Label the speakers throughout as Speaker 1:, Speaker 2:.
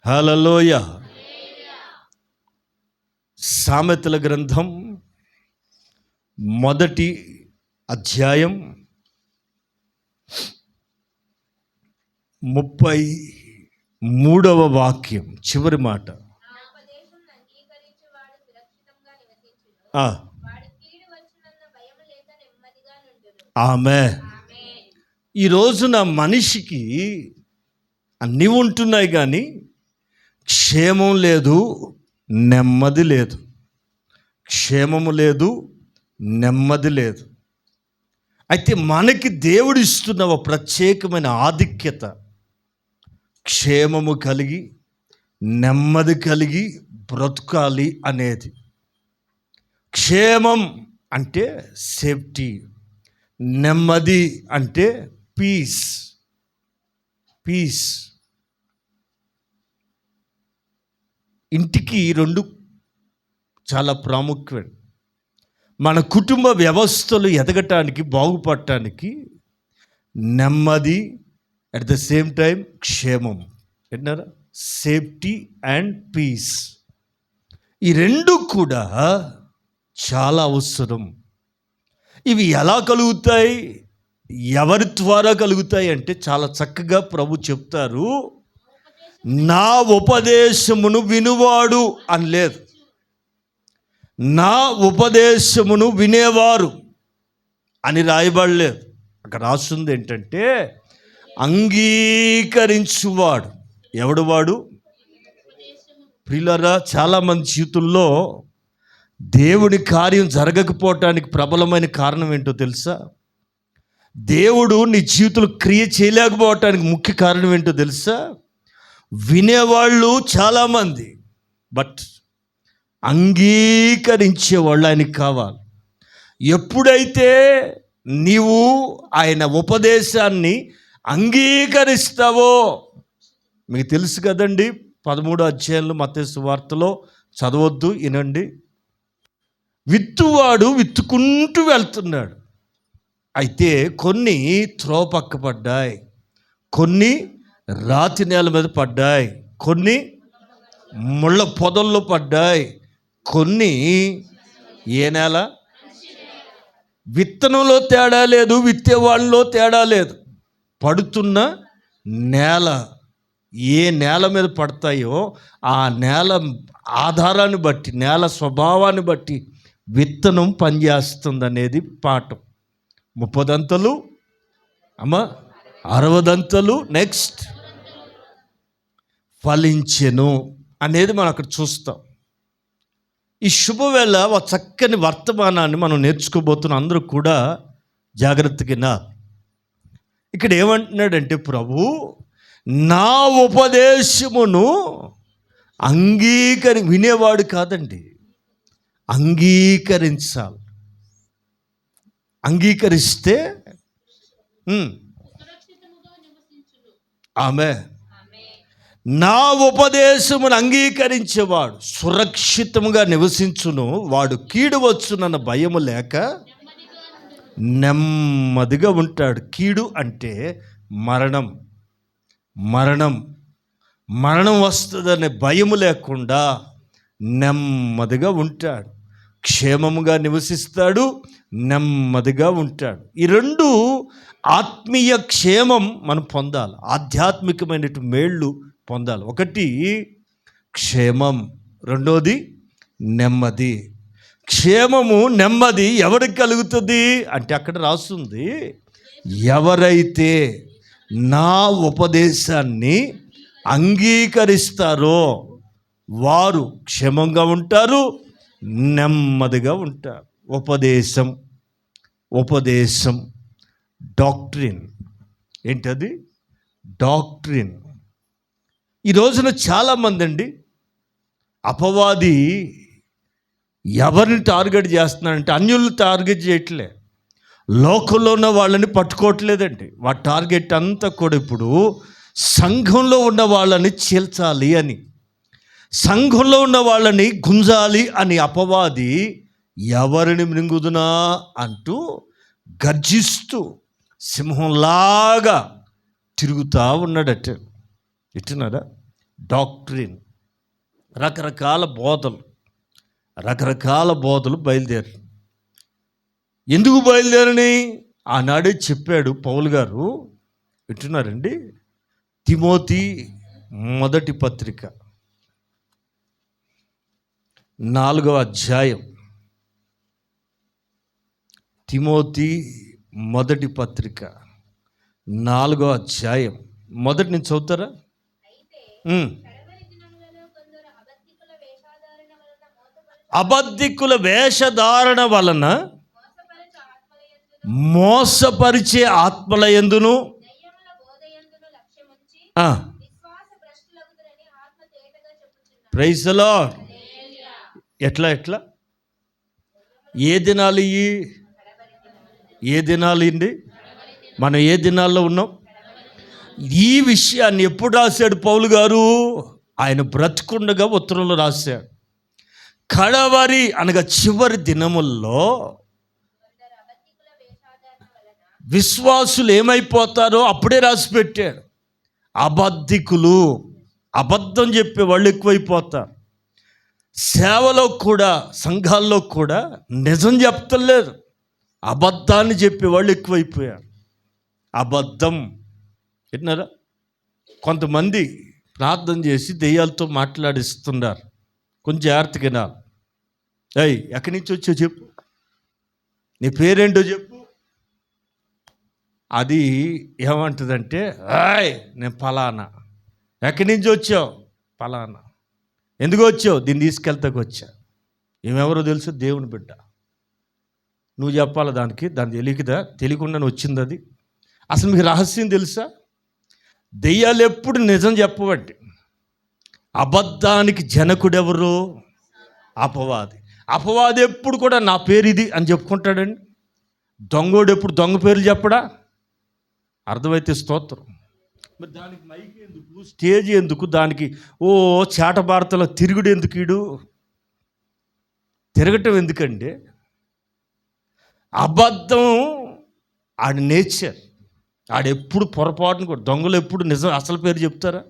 Speaker 1: హల్లెలూయా. సామెతల గ్రంథం 1వ అధ్యాయం 33వ వాక్యం చివరి మాట. ఆమేన్. ఈ రోజున మనిషికి అన్నీ ఉంటున్నాయి కానీ క్షేమం లేదు, నెమ్మది లేదు. క్షేమము లేదు, నెమ్మది లేదు. అయితే మనకి దేవుడు ఇస్తున్న ఒక ప్రత్యేకమైన ఆధిక్యత, క్షేమము కలిగి నెమ్మది కలిగి బ్రతకాలి అనేది. క్షేమం అంటే సేఫ్టీ, నెమ్మది అంటే పీస్. ఇంటికి రెండు చాలా ప్రాముఖ్యం. మన కుటుంబ వ్యవస్థలు ఎదగటానికి, బాగుపడటానికి నెమ్మది, అట్ ద సేమ్ టైం క్షేమం, విన్నారా? Safety and peace. ఈ రెండు కూడా చాలా అవసరం. ఇవి ఎలా కలుగుతాయి, ఎవరి ద్వారా కలుగుతాయి అంటే చాలా చక్కగా ప్రభు చెప్తారు. నా ఉపదేశమును వినువాడు అని లేదు, నా ఉపదేశమును వినేవారు అని రాయబడలేదు. అక్కడ రాస్తుంది ఏంటంటే అంగీకరించువాడు. ఎవడు వాడు? ప్రియులారా, చాలామంది జీవితంలో దేవుని కార్యం జరగకపోవటానికి ప్రబలమైన కారణం ఏంటో తెలుసా? దేవుడు నీ జీవితంలో క్రియ చేయలేకపోవటానికి ముఖ్య కారణం ఏంటో తెలుసా? వినేవాళ్ళు చాలామంది, బట్ అంగీకరించేవాళ్ళు ఆయనకి కావాలి. ఎప్పుడైతే నీవు ఆయన ఉపదేశాన్ని అంగీకరిస్తావో, మీకు తెలుసు కదండి, 13వ అధ్యాయంలో మత్తయి సువార్తలో చదవద్దు, వినండి. విత్తువాడు విత్తుకుంటూ వెళ్తున్నాడు. అయితే కొన్ని త్రోవ పక్క పడ్డాయి, కొన్ని రాతి నేల మీద పడ్డాయి, కొన్ని ముళ్ళ పొదల్లో పడ్డాయి, కొన్ని ఏ నేల? విత్తనంలో తేడా లేదు, విత్తేవాళ్ళలో తేడా లేదు. పడుతున్న నేల ఏ నేల మీద పడతాయో ఆ నేల ఆధారాన్ని బట్టి, నేల స్వభావాన్ని బట్టి విత్తనం పనిచేస్తుంది అనేది పాఠం. 30 దంతలు, 60 దంతలు, నెక్స్ట్ ఫలించెను అనేది మనం అక్కడ చూస్తాం. ఈ శుభవేళ ఒక చక్కని వర్తమానాన్ని మనం నేర్చుకోబోతున్నాం. అందరూ కూడా జాగ్రత్తగా. ఇక్కడ ఏమంటున్నాడంటే ప్రభు, నా ఉపదేశమును వినేవాడు కాదండి, అంగీకరించాలి. అంగీకరిస్తే ఆమె నా ఉపదేశమును అంగీకరించేవాడు సురక్షితముగా నివసించును, వాడు కీడు వచ్చునన్న భయము లేక నెమ్మదిగా ఉంటాడు. కీడు అంటే మరణం, మరణం వస్తుందనే భయము లేకుండా నెమ్మదిగా ఉంటాడు. క్షేమముగా నివసిస్తాడు, నెమ్మదిగా ఉంటాడు. ఈ రెండు ఆత్మీయ క్షేమం మనం పొందాలి, ఆధ్యాత్మికమైన మేళ్ళు పొందాలి. ఒకటి క్షేమం, రెండోది నెమ్మది. క్షేమము, నెమ్మది ఎవరికి కలుగుతుంది అంటే అక్కడ రాస్తుంది, ఎవరైతే నా ఉపదేశాన్ని అంగీకరిస్తారో వారు క్షేమంగా ఉంటారు, నెమ్మదిగా ఉంటారు. ఉపదేశం డాక్ట్రిన్. ఏంటది? డాక్ట్రిన్. ఈ రోజున చాలామంది అండి, అపవాది ఎవరిని టార్గెట్ చేస్తున్నాడంటే అన్యులను టార్గెట్ చేయట్లే, లోకంలో ఉన్న వాళ్ళని పట్టుకోవట్లేదండి. వాటి టార్గెట్ అంతా కూడా ఇప్పుడు సంఘంలో ఉన్న వాళ్ళని చీల్చాలి అని, సంఘంలో ఉన్న వాళ్ళని గుంజాలి అని అపవాది ఎవరిని మృంగుదునా అంటూ గర్జిస్తూ సింహంలాగా తిరుగుతూ ఉన్నాడట. వింటున్నారా? డాక్ట్రిన్, రకరకాల బోధలు బయలుదేరి. ఎందుకు బయలుదేరని ఆనాడే చెప్పాడు పౌలు గారు. వింటున్నారండి? తిమోతి మొదటి పత్రిక 4వ అధ్యాయం. తిమోతి మొదటి పత్రిక 4వ అధ్యాయం మొదటి నుంచి చదువుతారా? అబద్ధికుల వేషధారణ వలన మోసపరిచే ఆత్మల యందును ప్రైజ్ ది లార్డ్. ఎట్లా ఏ దినాలు అండి? మనం ఏ దినాల్లో ఉన్నాం? ఈ విషయాన్ని ఎప్పుడు రాశాడు పౌలు గారు? ఆయన బ్రతుకుండగా ఉత్తరంలో రాశాడు. కడవరి అనగా చివరి దినముల్లో విశ్వాసులు ఏమైపోతారో అప్పుడే రాసి పెట్టాడు. అబద్ధికులు, అబద్ధం చెప్పే వాళ్ళు ఎక్కువైపోతారు. సేవలో కూడా, సంఘాల్లో కూడా నిజం చెప్తలేదు, అబద్ధాన్ని చెప్పే వాళ్ళు ఎక్కువైపోయారు. అబద్ధం విన్నారా? కొంతమంది ప్రార్థన చేసి దెయ్యాలతో మాట్లాడిస్తున్నారు. కొంచెం జాగ్రత్తగా. ఎక్కడి నుంచి వచ్చావు చెప్పు, నీ పేరేంటో చెప్పు. అది ఏమంటుందంటే, నేను పలానా. ఎక్కడి నుంచి వచ్చావు? పలానా. ఎందుకు వచ్చావు? దీన్ని తీసుకెళ్తాకు వచ్చా. ఏమెవరో తెలుసు? దేవుని బిడ్డ. నువ్వు చెప్పాలి దానికి తెలియకదా? తెలియకుండానే వచ్చింది అది. అసలు మీకు రహస్యం తెలుసా? దెయ్యాలు ఎప్పుడు నిజం చెప్పబట్టి. అబద్ధానికి జనకుడెవరు? అపవాది ఎప్పుడు కూడా నా పేరు ఇది అని చెప్పుకుంటాడండి. దొంగోడు ఎప్పుడు దొంగ పేర్లు చెప్పడా? అర్థమైతే స్తోత్రం. మరి దానికి మైక్ ఎందుకు, స్టేజ్ ఎందుకు, దానికి చేట భారతలో తిరుగుడు ఎందుకు? తిరగటం ఎందుకండి? అబద్ధం ఆడి నేచర్. ఆడెప్పుడు పొరపాటును కూడా, దొంగలు ఎప్పుడు నిజం అసలు పేరు చెప్తారా?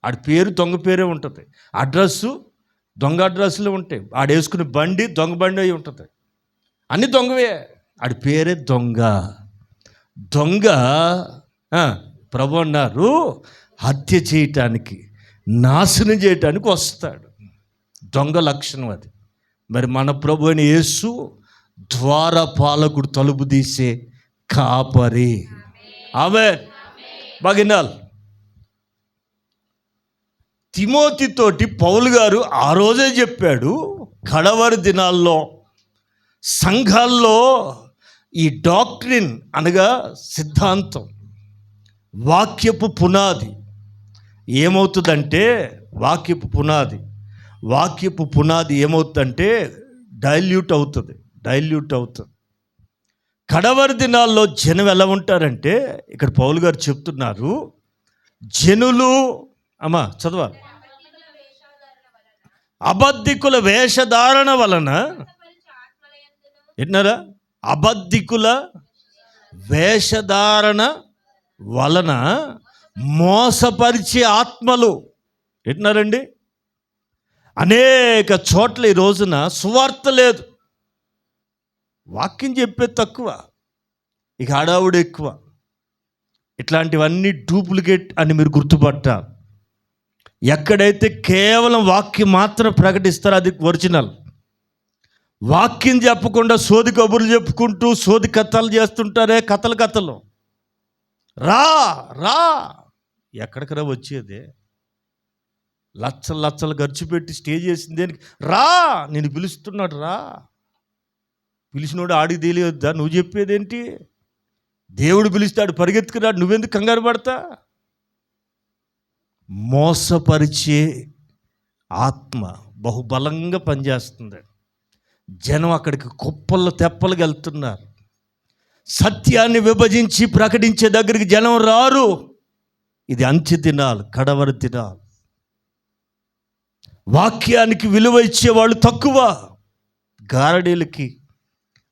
Speaker 1: ఆడి పేరు దొంగ పేరే ఉంటుంది. అడ్రస్సు దొంగ అడ్రస్సులో ఉంటాయి. ఆడు వేసుకునే బండి దొంగ బండి అయి ఉంటుంది. అన్ని దొంగవే. ఆడి పేరే దొంగ. ప్రభు అన్నారు, హత్య చేయటానికి, నాశనం చేయటానికి వస్తాడు. దొంగ లక్షణం అది. మరి మన ప్రభు అయిన యేసు ద్వారపాలకుడు, తలుపు తీసే కాపరి. ఆమేన్. బాగినాల్. తిమోతితోటి పౌలు గారు ఆ రోజే చెప్పాడు, కడవరి దినాల్లో సంఘాల్లో ఈ డాక్ట్రిన్ అనగా సిద్ధాంతం, వాక్యపు పునాది ఏమవుతుందంటే, వాక్యపు పునాది ఏమవుతుందంటే డైల్యూట్ అవుతుంది. కడవరి దినాల్లో జనం ఎలా ఉంటారంటే, ఇక్కడ పౌలు గారు చెప్తున్నారు, జనులు చదవాలి, అబద్ధికుల వేషధారణ వలన. విన్నారా? అబద్ధికుల వేషధారణ వలన మోసపరిచే ఆత్మలు. విన్నారండి? అనేక చోట్ల ఈ రోజున సువార్త లేదు, వాక్యం చెప్పేది తక్కువ, ఇక హడావుడు ఎక్కువ. ఇట్లాంటివన్నీ డూప్లికేట్ అని మీరు గుర్తుపట్టాలి. ఎక్కడైతే కేవలం వాక్యం మాత్రం ప్రకటిస్తారో అది ఒరిజినల్. వాక్యం చెప్పకుండా సోది కబుర్లు చెప్పుకుంటూ సోది కథలు చేస్తుంటారే, కథలు రా ఎక్కడికి రా వచ్చేదే? లచ్చలు ఖర్చు పెట్టి స్టేజ్ చేసింది దేనికి? రా, నేను పిలుస్తున్నాడు, రా. పిలిచినోడు ఆడికి తెలియద్దా? నువ్వు చెప్పేదేంటి? దేవుడు పిలుస్తాడు, పరిగెత్తుకురాడు, నువ్వెందుకు కంగారు పడతా? మోసపరిచే ఆత్మ బహుబలంగా పనిచేస్తుంది. జనం అక్కడికి కుప్పలు తెప్పలుగా వెళ్తున్నారు. సత్యాన్ని విభజించి ప్రకటించే దగ్గరికి జనం రారు. ఇది అంత్య దినాలు, కడవరి దినాలు. వాక్యానికి విలువ ఇచ్చేవాళ్ళు తక్కువ. గారడీలకి,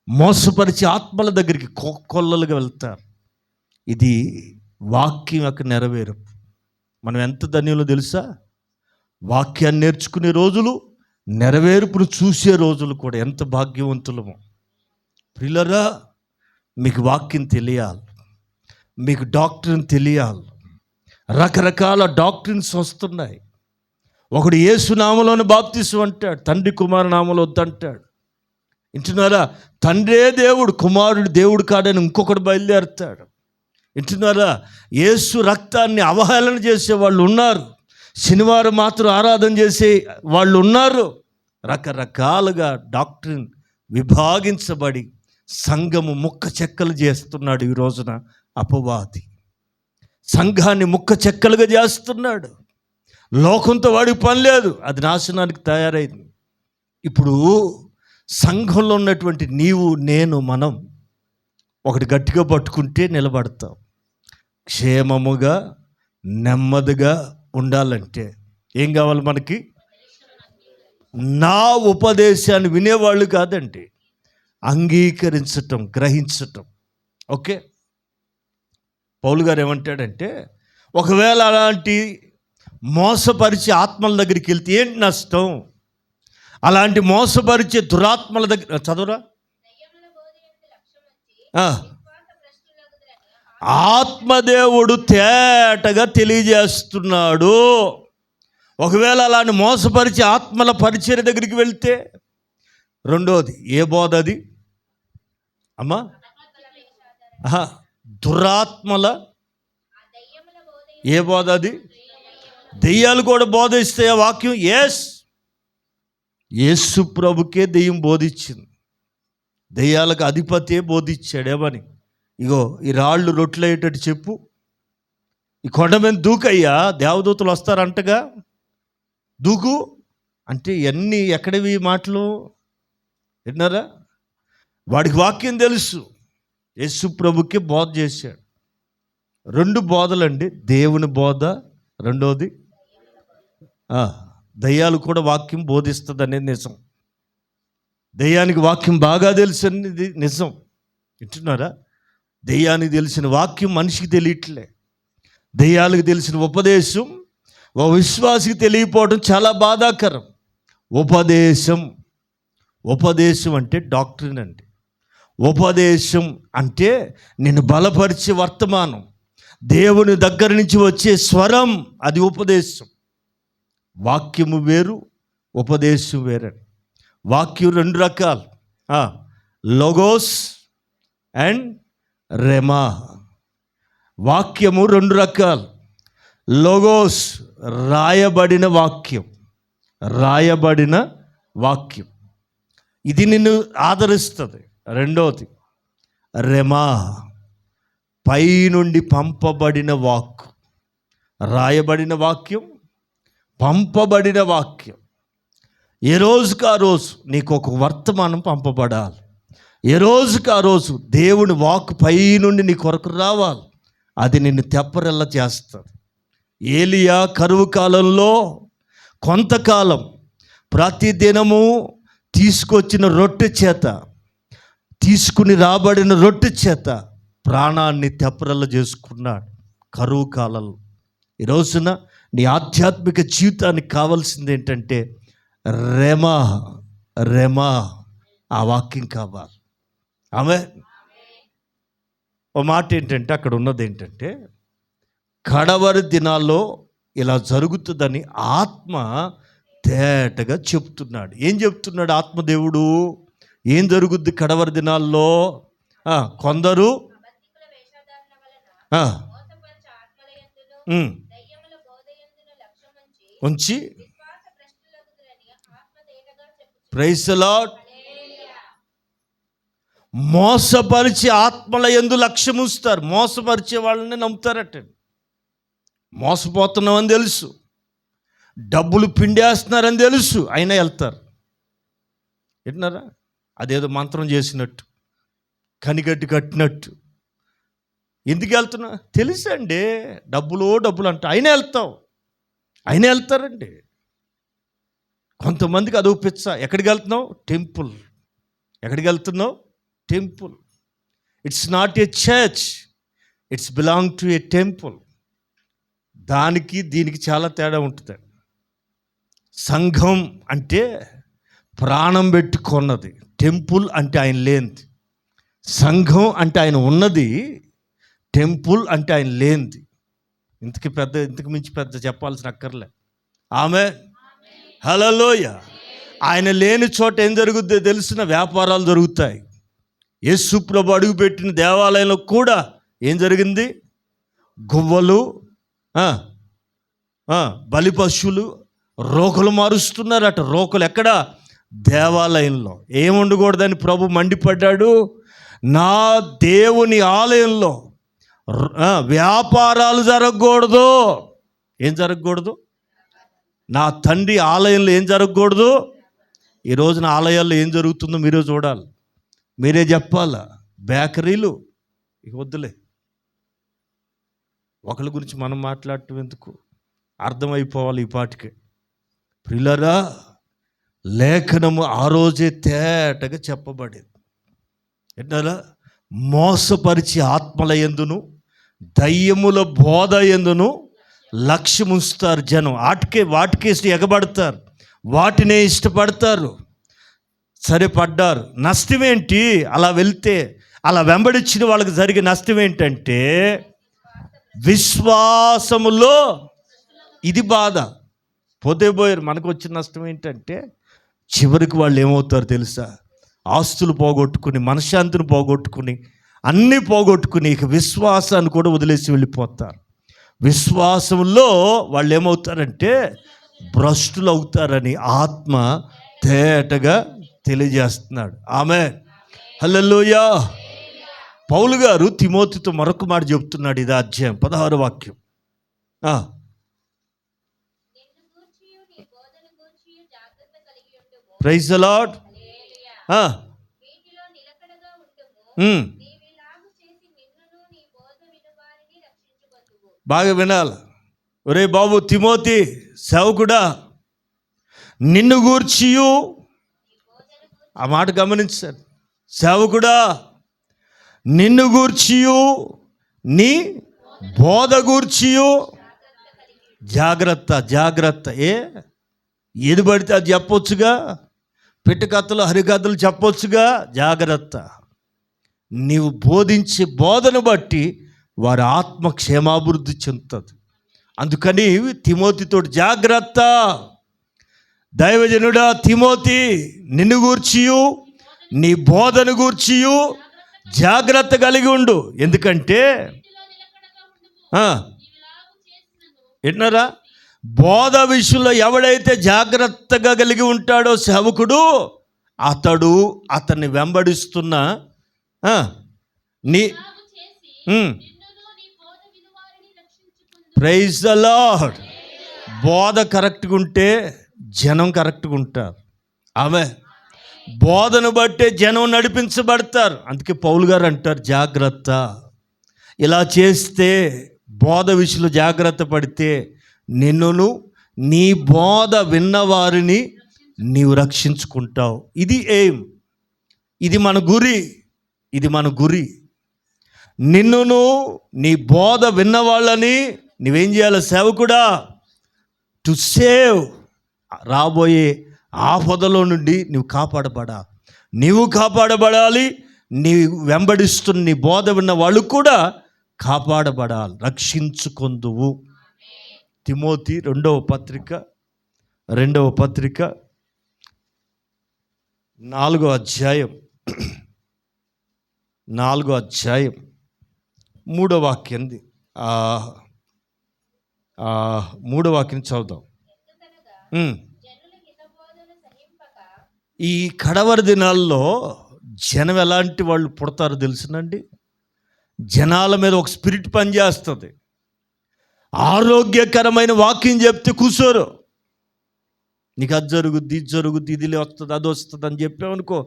Speaker 1: మోసపరిచే ఆత్మల దగ్గరికి కొల్లలుగా వెళ్తారు. ఇది వాక్యం యొక్క నెరవేరు. మనం ఎంత ధన్యులో తెలుసా? వాక్యాన్ని నేర్చుకునే రోజులు, నెరవేర్పును చూసే రోజులు కూడా. ఎంత భాగ్యవంతులము ప్రియులారా. మీకు వాక్యం తెలియాలి, మీకు డాక్టరీన్ తెలియాలి. రకరకాల డాక్టరీన్స్ వస్తున్నాయి. ఒకడు యేసు నామములోని బాప్తిసం అంటాడు, తండ్రి కుమారు నామములో వద్దంటాడు. వింటున్నారా? తండ్రే దేవుడు, కుమారుడు దేవుడు కాడని ఇంకొకడు బయలుదేరుతాడు. వింటున్నారా? యేసు రక్తాన్ని అవహేళన చేసే వాళ్ళు ఉన్నారు, శనివారం మాత్రం ఆరాధన చేసే వాళ్ళు ఉన్నారు. రకరకాలుగా డాక్టరీన్ విభాగించబడి సంఘము ముక్క చెక్కలు చేస్తున్నాడు. ఈ రోజున అపవాది సంఘాన్ని ముక్క చెక్కలుగా చేస్తున్నాడు. లోకంతో వాడికి పని లేదు, అది నాశనానికి తయారైంది. ఇప్పుడు సంఘంలో ఉన్నటువంటి నీవు, నేను, మనం ఒకటి గట్టిగా పట్టుకుంటే నిలబడతాం. క్షేమముగా నెమ్మదిగా ఉండాలంటే ఏం కావాలి మనకి? నా ఉపదేశాన్ని వినేవాళ్ళు కాదండి, అంగీకరించటం, గ్రహించటం. ఓకే, పౌలు గారు ఏమంటాడంటే, ఒకవేళ అలాంటి మోసపరిచే ఆత్మల దగ్గరికి వెళ్తే ఏంటి నష్టం? అలాంటి మోసపరిచే దురాత్మల దగ్గర చదువురా, ఆత్మదేవుడు తేటగా తెలియజేస్తున్నాడు. ఒకవేళ అలాంటి మోసపరిచే ఆత్మల పరిచయ దగ్గరికి వెళ్తే, రెండోది ఏ బోధ అది అమ్మా? దురాత్మల ఏ బోధ అది? దెయ్యాలు కూడా బోధిస్తాయి ఆ వాక్యం. యేసు ప్రభుకే దెయ్యం బోధించింది, దెయ్యాలకు అధిపతే బోధించాడేమని. ఇగో ఈ రాళ్ళు రొట్టెలయ్యేటట్టు చెప్పు, ఈ కొండ మీద దూకయ్యా, దేవదూతలు వస్తారంటగా, దూకు అంటే ఇవన్నీ ఎక్కడివి మాటలు? విన్నారా? వాడికి వాక్యం తెలుసు, యేసు ప్రభుకి బోధ చేశాడు. రెండు బోధలండి, దేవుని బోధ, రెండోది దయ్యాలు కూడా వాక్యం బోధిస్తుంది అనేది నిజం. దయ్యానికి వాక్యం బాగా తెలుసు అనేది నిజం. వింటున్నారా? దయ్యానికి తెలిసిన వాక్యం మనిషికి తెలియట్లే. దయ్యాలకు తెలిసిన ఉపదేశం ఓ విశ్వాసికి తెలియపోవడం చాలా బాధాకరం. ఉపదేశం అంటే డాక్టరీన్ అండి. ఉపదేశం అంటే నిన్ను బలపరిచే వర్తమానం, దేవుని దగ్గర నుంచి వచ్చే స్వరం, అది ఉపదేశం. వాక్యము వేరు, ఉపదేశం వేరండి. వాక్యం రెండు రకాలు, లోగోస్ అండ్ రెమా. వాక్యము రెండు రకాలు. లోగోస్ రాయబడిన వాక్యం, ఇది నిన్ను ఆదరిస్తుంది. రెండోది రెమా, పైనుండి పంపబడిన వాక్. రాయబడిన వాక్యం, పంపబడిన వాక్యం. ఏ రోజుకి ఆ రోజు నీకు ఒక వర్తమానం పంపబడాలి. ఏ రోజుకి ఆ రోజు దేవుని వాక్ పైనుండి నీ కొరకు రావాలి. అది నిన్ను తెప్పరెల్ల చేస్తుంది. ఏలియా కరువు కాలంలో కొంతకాలం ప్రతిదినము తీసుకుని రాబడిన రొట్టె చేత ప్రాణాన్ని తెప్పరెల్ల చేసుకున్నాడు కరువు కాలంలో. ఈ రోజున నీ ఆధ్యాత్మిక జీవితానికి కావాల్సింది ఏంటంటే రెమా, ఆ వాక్యం కావాలి. ఆమె ఓ మాట ఏంటంటే, అక్కడ ఉన్నది ఏంటంటే, కడవరి దినాల్లో ఇలా జరుగుతుందని ఆత్మ తేటగా చెప్తున్నాడు. ఏం చెప్తున్నాడు ఆత్మదేవుడు? ఏం జరుగుద్ది కడవరి దినాల్లో? కొందరు ఉంచి, ప్రైజ్ ది లార్డ్, మోసపరిచే ఆత్మల యందు లక్ష్యం ఉంచుతారు. మోసపరిచే వాళ్ళని నమ్ముతారట. మోసపోతున్నామని తెలుసు, డబ్బులు పిండేస్తున్నారని తెలుసు, అయినా వెళ్తారు. వింటున్నారా? అదేదో మంత్రం చేసినట్టు, కనిగడ్డి కట్టినట్టు. ఎందుకు వెళ్తున్నా తెలుసండి, డబ్బులు అంట, అయినా వెళ్తారండి. కొంతమందికి అది పిచ్చ. ఎక్కడికి వెళ్తున్నావు? టెంపుల్. ఎక్కడికి వెళ్తున్నావు? Temple. It's not a church, it's belong to A temple. దానికి దీనికి చాలా తేడా ఉంటుంది. సంఘం అంటే ప్రాణం పెట్టుకున్నది, టెంపుల్ అంటే ఆయన లేనిది. సంఘం అంటే ఆయన ఉన్నది, టెంపుల్ అంటే ఆయన లేనిది. ఇంతకు మించి పెద్ద చెప్పాల్సిన అక్కర్లే. ఆమె హల్లెలూయ. ఆయన లేని చోట ఏం జరుగుద్దో తెలిసిన వ్యాపారాలు జరుగుతాయి. యేసు ప్రభు అడుగుపెట్టిన దేవాలయంలో కూడా ఏం జరిగింది? గువ్వలు, బలి పశువులు, రోకలు మారుస్తున్నారట. రోకలు ఎక్కడ? దేవాలయంలో. ఏం ఉండకూడదని ప్రభు మండిపడ్డాడు. నా దేవుని ఆలయంలో వ్యాపారాలు జరగకూడదు. ఏం జరగకూడదు? నా తండ్రి ఆలయంలో ఏం జరగకూడదు? ఈ రోజున ఆలయాల్లో ఏం జరుగుతుందో మీరే చూడాలి, మీరే చెప్పాలా. బేకరీలు ఇక వద్దులే, ఒకరి గురించి మనం మాట్లాడటం ఎందుకు, అర్థమైపోవాలి ఈ పాటికే. ప్రియులారా, లేఖనము ఆ రోజే తేటగా చెప్పబడేది. ఎట్లా? మోసపరిచి ఆత్మల యందును దయ్యముల బోధ యందును లక్ష్యముస్తారు జనం. వాటికే ఎగబడతారు, వాటినే ఇష్టపడతారు. సరే పడ్డారు, నష్టమేంటి? అలా వెళ్తే, అలా వెంబడించిన వాళ్ళకి జరిగే నష్టం ఏంటంటే విశ్వాసములో ఇది బాధ. పోయారు. మనకు వచ్చిన నష్టం ఏంటంటే చివరికి వాళ్ళు ఏమవుతారు తెలుసా? ఆస్తులు పోగొట్టుకుని, మనశ్శాంతిని పోగొట్టుకుని, అన్నీ పోగొట్టుకుని ఇక విశ్వాసాన్ని కూడా వదిలేసి వెళ్ళిపోతారు. విశ్వాసంలో వాళ్ళు ఏమవుతారంటే భ్రష్టులు అవుతారని ఆత్మ తేటగా తెలియజేస్తున్నాడు. ఆమేన్, హల్లెలూయా. పౌలు గారు తిమోతితో మరొక మాట చెబుతున్నాడు. ఇది అధ్యాయం 16వ వాక్యం. Praise the lord. బాగా వినాలి. ఒరే బాబు తిమోతి సేవకుడా, నిన్ను గూర్చియు, ఆ మాట గమనించారు. సేవకుడా, నిన్ను గూర్చియు నీ బోధ గూర్చియు జాగ్రత్త. ఏది పడితే అది చెప్పొచ్చుగా, పిట్టకథలు హరికథలు చెప్పొచ్చుగా. జాగ్రత్త. నీవు బోధించే బోధను బట్టి వారి ఆత్మ క్షేమాభివృద్ధి చెందుతుంది. అందుకని తిమోతితో జాగ్రత్త. దైవజనుడా తిమోతి, నిన్ను గూర్చియు నీ బోధను గూర్చియు జాగ్రత్త కలిగి ఉండు. ఎందుకంటే ఎన్నరా బోధ విషయంలో ఎవడైతే జాగ్రత్తగా కలిగి ఉంటాడో సేవకుడు, అతన్ని వెంబడిస్తున్న నీ ప్రైజ్ ది లార్డ్. బోధ కరెక్ట్గా ఉంటే జనం కరెక్ట్గా ఉంటారు. ఆమె బోధను బట్టే జనం నడిపించబడతారు. అందుకే పౌలు గారు అంటారు జాగ్రత్త. ఇలా చేస్తే, బోధ విషయంలో జాగ్రత్త పడితే నిన్నును నీ బోధ విన్నవారిని నీవు రక్షించుకుంటావు. ఇది ఎయిమ్, ఇది మన గురి. నిన్నును నీ బోధ విన్నవాళ్ళని నువ్వేం చేయాలి సేవకుడా? టు సేవ్, రాబోయే ఆపదలో నుండి నువ్వు కాపాడబడాలి. నీ వెంబడిస్తున్న నీ బోధ విన్న వాళ్ళు కూడా కాపాడబడాలి, రక్షించుకొందువు. తిమోతి రెండవ పత్రిక 4వ అధ్యాయం 3వ వాక్యం. 3వ వాక్యం చదువుదాం. ఈ కడవరి దినాల్లో జనం ఎలాంటి వాళ్ళు పుడతారో తెలుసునండి. జనాల మీద ఒక స్పిరిట్ పనిచేస్తుంది. ఆరోగ్యకరమైన వాక్యం చెప్తే కూర్చోరు. నీకు అది జరుగుద్ది, ఇది జరుగుద్ది, ఇది వస్తుంది, అది వస్తుంది అని చెప్పామనుకో,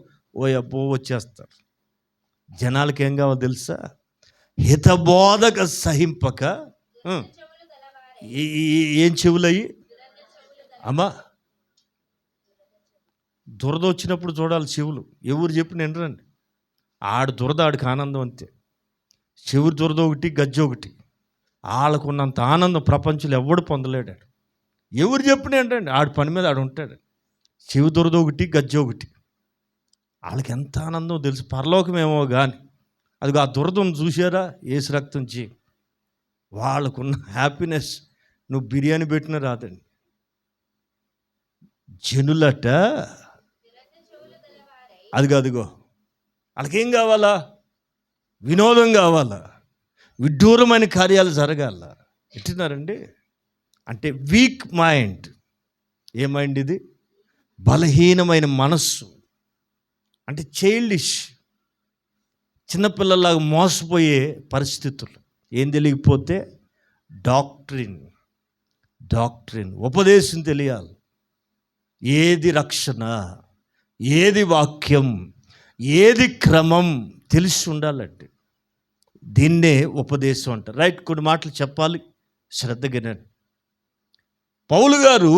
Speaker 1: అబ్బో వచ్చేస్తారు. జనాలకి ఏం కావాలో తెలుసా? హితబోధక సహింపక. ఏం చెవులయ్యి అమ్మా, దురద వచ్చినప్పుడు చూడాలి చెవులు. ఎవరు చెప్పిన వినరండి. దురద ఆడికి ఆనందం అంతే. చెవురు దురద ఒకటి, గజ్జ ఒకటి. వాళ్ళకున్నంత ఆనందం ప్రపంచంలో ఎవడు పొందలేడాడు. ఎవరు చెప్పిన ఏంటండి, ఆడి పని మీద ఆడు ఉంటాడు. చెవి దొరద ఒకటి, గజ్జ ఒకటి. వాళ్ళకి ఎంత ఆనందం తెలుసు, పరలోకమేమో కానీ. అదిగో ఆ దురదను చూసారా, ఏసు రక్తం చే వాళ్ళకున్న హ్యాపీనెస్ నువ్వు బిర్యానీ పెట్టినా రాదండి. జనులట అదిగో వాళ్ళకేం కావాలా? వినోదం కావాలా, విడ్డూరమైన కార్యాలు జరగాల. ఎట్టినారండి అంటే వీక్ మైండ్. ఏ మైండ్ ఇది? బలహీనమైన మనస్సు. అంటే చైల్డిష్, చిన్నపిల్లలాగా మోసపోయే పరిస్థితులు. ఏం తెలియకపోతే డాక్ట్రిన్ ఉపదేశం తెలియాలి. ఏది రక్షణ, ఏది వాక్యం, ఏది క్రమం తెలిసి ఉండాలంటే దీన్నే ఉపదేశం అంటారు. రైట్, కొన్ని మాటలు చెప్పాలి, శ్రద్ధగా. పౌలు గారు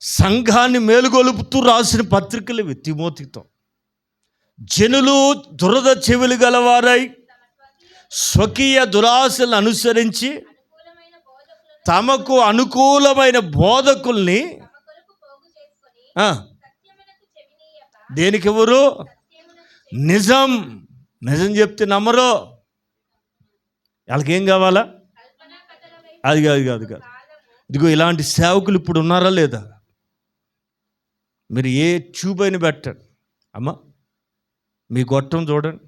Speaker 1: సంఘాన్ని మేలుగొలుపుతూ రాసిన పత్రికలు ఇవి. తిమోతితో, జనులు దురద చెవులు గలవారై స్వకీయ దురాశలను అనుసరించి తమకు అనుకూలమైన బోధకుల్ని దేనికి ఎవరు? నిజం చెప్తే నమ్మరు. వాళ్ళకేం కావాలా? అది కాదు. ఇదిగో ఇలాంటి సేవకులు ఇప్పుడు ఉన్నారా లేదా? మీరు ఏ ట్యూబ్ అయినా పెట్టండి, అమ్మ మీ గొట్టం చూడండి,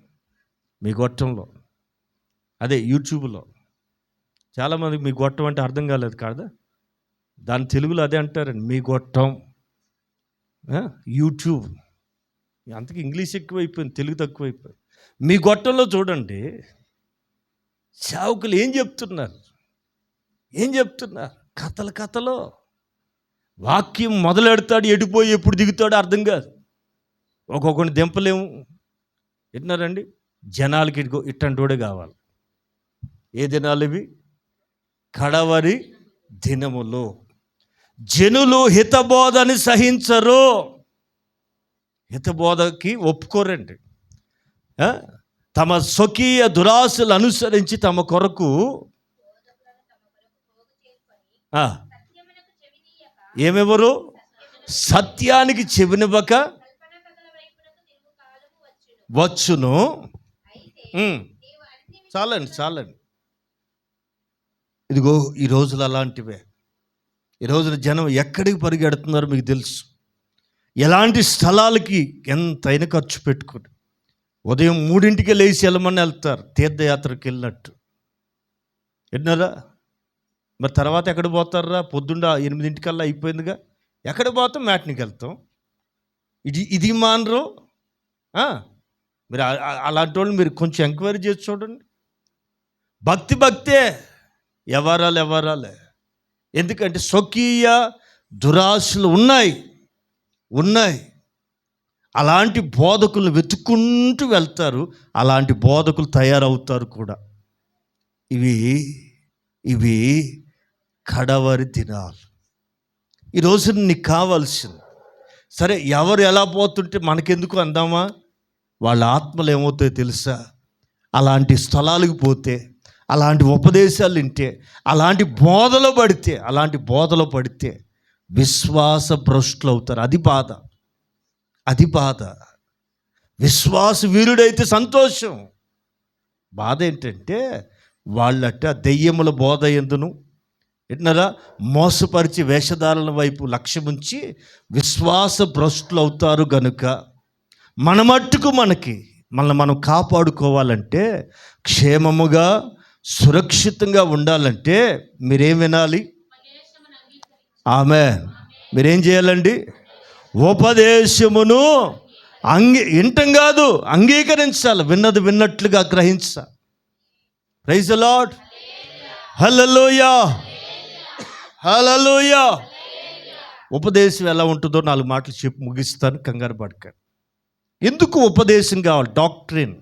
Speaker 1: మీ గొట్టంలో అదే యూట్యూబ్లో చాలామందికి మీ గొట్టం అంటే అర్థం కాలేదు కాదా? దాని తెలుగులో అదే అంటారండి, మీ గొట్టం. యూట్యూబ్ అంతకు ఇంగ్లీష్ ఎక్కువైపోయింది, తెలుగు తక్కువైపోయింది. మీ గొట్టంలో చూడండి సేవకులు ఏం చెప్తున్నారు. కథలు. వాక్యం మొదలెడతాడు, ఎడిపోయి ఎప్పుడు దిగుతాడో అర్థం కాదు. ఒక్కొక్కరిని దింపలేము. విన్నారండి, జనాలకి ఇట్టంటోడే కావాలి. ఏ దినాలు ఇవి? కడవరి దినములు. జనులు హితబోధని సహించరు, హితబోధకి ఒప్పుకోరండి. తమ స్వకీయ దురాశలు అనుసరించి తమ కొరకు ఏమెవరు? సత్యానికి చెవినివ్వక వచ్చును. చాలండి. ఇదిగో ఈ రోజులు అలాంటివే. ఈ రోజున జనం ఎక్కడికి పరిగెడుతున్నారో మీకు తెలుసు. ఎలాంటి స్థలాలకి ఎంతైనా ఖర్చు పెట్టుకుని ఉదయం 3 లేచి వెళ్ళమని వెళ్తారు, తీర్థయాత్రకి వెళ్ళినట్టు. విన్నారా? మరి తర్వాత ఎక్కడ పోతారా? పొద్దున్న 8 అయిపోయిందిగా, ఎక్కడ పోతాం? మ్యాట్నికి వెళ్తాం. ఇది మానరు. మీరు అలాంటి వాళ్ళు మీరు కొంచెం ఎంక్వైరీ చేసి చూడండి. భక్తే, ఎవరాలే. ఎందుకంటే స్వకీయ దురాశలు ఉన్నాయి. అలాంటి బోధకులను వెతుక్కుంటూ వెళ్తారు, అలాంటి బోధకులు తయారవుతారు కూడా. ఇవి కడవరి దినాలు. ఈరోజు నీకు కావాల్సింది, సరే ఎవరు ఎలా పోతుంటే మనకెందుకు అందామా? వాళ్ళ ఆత్మలు ఏమవుతాయో తెలుసా? అలాంటి స్థలాలకు పోతే, అలాంటి ఉపదేశాలు వింటే, అలాంటి బోధలో పడితే విశ్వాస భ్రష్టులు అవుతారు. అది బాధ. విశ్వాస వీరుడైతే సంతోషం. బాధ ఏంటంటే వాళ్ళట దెయ్యముల బోధ ఎందును విన్నారా, మోసపరిచి వేషధారణ వైపు లక్ష్యముంచి విశ్వాస భ్రష్టులు అవుతారు. గనుక మన మట్టుకు మనల్ని మనం కాపాడుకోవాలంటే, క్షేమముగా సురక్షితంగా ఉండాలంటే మీరేం వినాలి? మీరేం చేయాలండి? ఉపదేశమును వింటం కాదు, అంగీకరించాలి. విన్నది విన్నట్లుగా గ్రహించాలి. Praise the Lord. హల్లెలూయా. ఉపదేశం ఎలా ఉంటుందో 4 మాటలు చెప్పి ముగిస్తాను, కంగారు పడకండి. ఎందుకు ఉపదేశం కావాలి? డాక్ట్రిన్.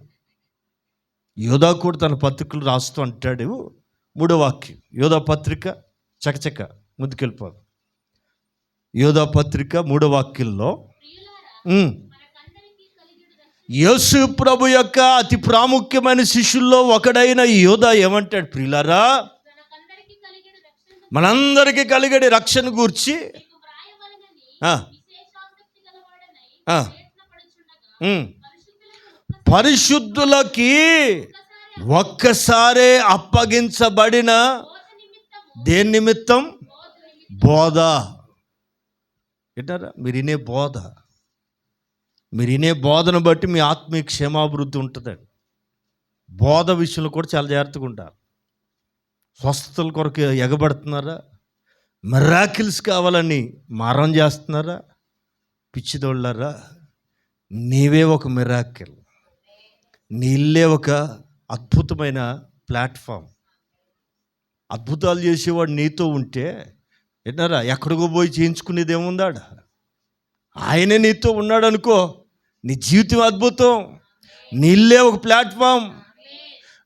Speaker 1: యోధా కూడా తన పత్రికలు రాస్తూ అంటాడు, 3వ వాక్యం యోధా పత్రిక, చకచక ముందుకెళ్ళిపోదు. యోధా పత్రిక 3వ వాక్యంలో యేసు ప్రభు యొక్క అతి ప్రాముఖ్యమైన శిష్యుల్లో ఒకడైన యోధా ఏమంటాడు? ప్రియులారా, మనందరికీ కలిగడి రక్షణ గూర్చి పరిశుద్ధులకి ఒక్కసారే అప్పగించబడిన దేని నిమిత్తం? బోధ. ఏంటారా మీరు వినే బోధ? మీరు వినే బోధను బట్టి మీ ఆత్మీయ క్షేమాభివృద్ధి ఉంటుందండి. బోధ విషయంలో కూడా చాలా జాగ్రత్తగా ఉంటారు. స్వస్థతల కొరకు ఎగబడుతున్నారా? మిరాకిల్స్ కావాలని మారం చేస్తున్నారా? పిచ్చిదోళ్ళారా, నీవే ఒక మిరాకిల్. నీ ఇల్లే ఒక అద్భుతమైన ప్లాట్ఫామ్. అద్భుతాలు చేసేవాడు నీతో ఉంటే ఏంటారా ఎక్కడికో పోయి చేయించుకునేది ఏముందాడ? ఆయనే నీతో ఉన్నాడు అనుకో, నీ జీవితం అద్భుతం. నీ ఇల్లే ఒక ప్లాట్ఫామ్.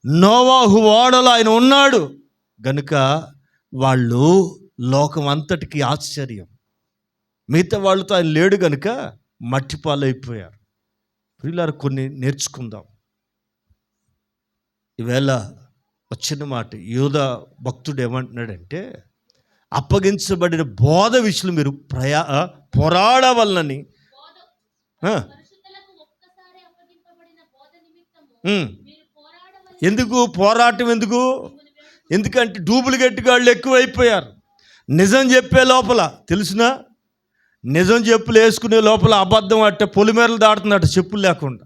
Speaker 1: నోవాహు ఓడలో ఆయన ఉన్నాడు గనుక వాళ్ళు లోకం అంతటికి ఆశ్చర్యం. మిగతా వాళ్ళతో ఆయన లేడు గనుక మట్టిపాలైపోయారు. పిల్లలు కొన్ని నేర్చుకుందాం. ఈవేళ వచ్చిన మాట, యూదా భక్తుడు ఏమంటున్నాడంటే, అప్పగించబడిన బోధ విషయంలో మీరు పోరాడవలనని. ఎందుకు పోరాటం? ఎందుకంటే డూప్లికేట్ గాళ్ళు ఎక్కువైపోయారు. నిజం చెప్పే లోపల తెలుసునా, నిజం చెప్పులు వేసుకునే లోపల అబద్ధం అట్ట పొలిమేరలు దాడుతుందట చెప్పులు లేకుండా.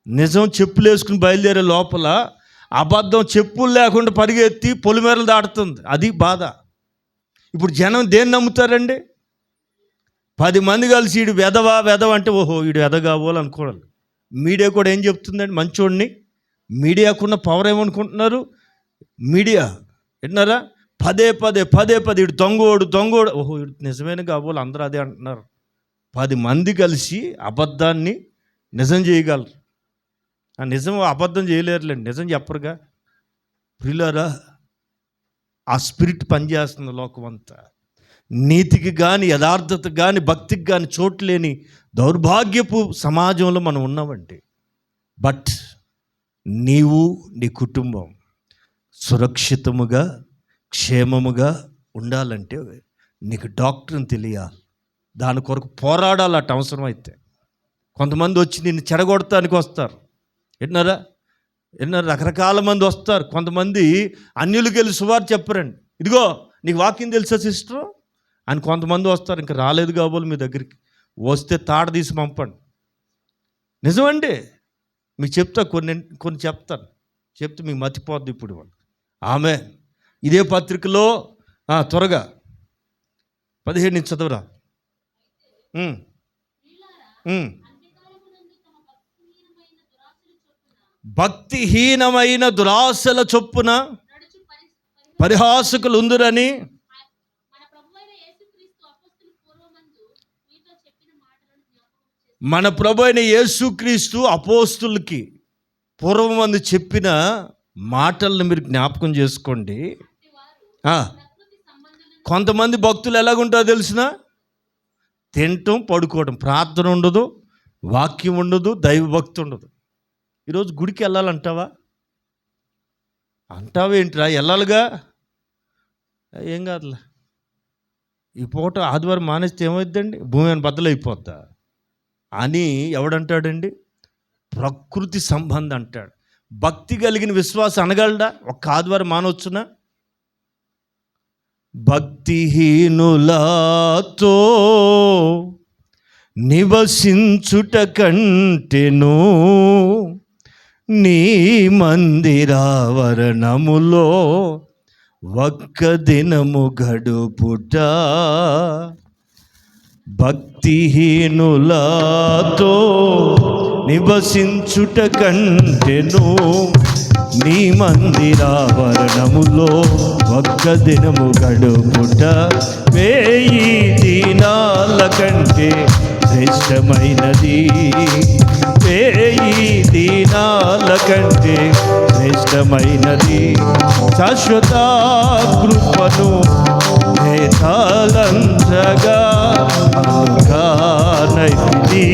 Speaker 1: నిజం చెప్పులు వేసుకుని బయలుదేరే లోపల అబద్ధం చెప్పులు లేకుండా పరిగెత్తి పొలిమేరలు దాడుతుంది. అది బాధ. ఇప్పుడు జనం దేన్ని నమ్ముతారండి? 10 మంది కలిసి వీడు వెధవ అంటే ఓహో వీడు వెధగావోలు అనుకోవాలి. మీడియా కూడా ఏం చెప్తుందండి? మంచోడిని. మీడియాకున్న పవర్ ఏమనుకుంటున్నారు? మీడియా విన్నారా? పదే వీడు దొంగోడు ఓహో వీడు నిజమైన కాబోలు అందరూ అదే అంటున్నారు. 10 మంది కలిసి అబద్ధాన్ని నిజం చేయగలరు. ఆ నిజం అబద్ధం చేయలేరులేండి, నిజం చెప్పరుగా. ప్రియులారా, ఆ స్పిరిట్ పనిచేస్తుంది లోకం అంతా. నీతికి కానీ యథార్థతకు కానీ భక్తికి కానీ చోటు లేని దౌర్భాగ్యపు సమాజంలో మనం ఉన్నామండి. బట్ నీవు నీ కుటుంబం సురక్షితముగా క్షేమముగా ఉండాలంటే నీకు డాక్టర్ని తెలియాలి. దాని కొరకు పోరాడాలి అటు అవసరమైతే. కొంతమంది వచ్చి నిన్ను చెడగొడటానికి వస్తారు. విన్నారా? రకరకాల మంది వస్తారు. కొంతమంది అన్యులకు వెళ్ళి సువార్త చెప్పరండి. ఇదిగో నీకు వాక్యం తెలుసా సిస్టర్ అని కొంతమంది వస్తారు. ఇంకా రాలేదు కాబోలు మీ దగ్గరికి. వస్తే తాడ తీసి పంపండి. నిజమండి, మీకు చెప్తా, కొన్ని చెప్తాను. చెప్తే మీకు మతిపోద్ది. ఇప్పుడు ఆమె ఇదే పత్రికలో త్వరగా 17 నుంచి చదవరా. భక్తిహీనమైన దురాశల చొప్పున పరిహాసకులు ఉందురని మన ప్రభు అయిన యేసుక్రీస్తు అపోస్తులకి పూర్వమందు చెప్పిన మాటలను మీరు జ్ఞాపకం చేసుకోండి. కొంతమంది భక్తులు ఎలాగుంటారో తెలిసిన? తినటం పడుకోవడం, ప్రార్థన ఉండదు, వాక్యం ఉండదు, దైవభక్తి ఉండదు. ఈరోజు గుడికి వెళ్ళాలంటావా? అంటావేంట్రా? వెళ్ళాలిగా, ఏం కాదులే. ఈ పూట ఆదివారం మానేస్తే ఏమైద్దండి? భూమి అని బద్దలైపోద్దా అని ఎవడంటాడండి? ప్రకృతి సంబంధం అంటాడు. భక్తి కలిగిన విశ్వాసం అనగలడా? ఒక్క ఆదివారం మానవచ్చునా? భక్తిహీనులతో నివసించుట కంటెను నీ మందిరావరణములో ఒక్క దినము గడుపుట. భక్తిహీనులతో నివసించుట కంటెను నీ మందిరావరణములో ఒక్క దినము గడుపుట 1000 దినాల కంటే శ్రేష్టమైనది. 1000 దినాల కంటే శ్రేష్టమైనది. శాశ్వత కృపను తలంచగా నైతిది.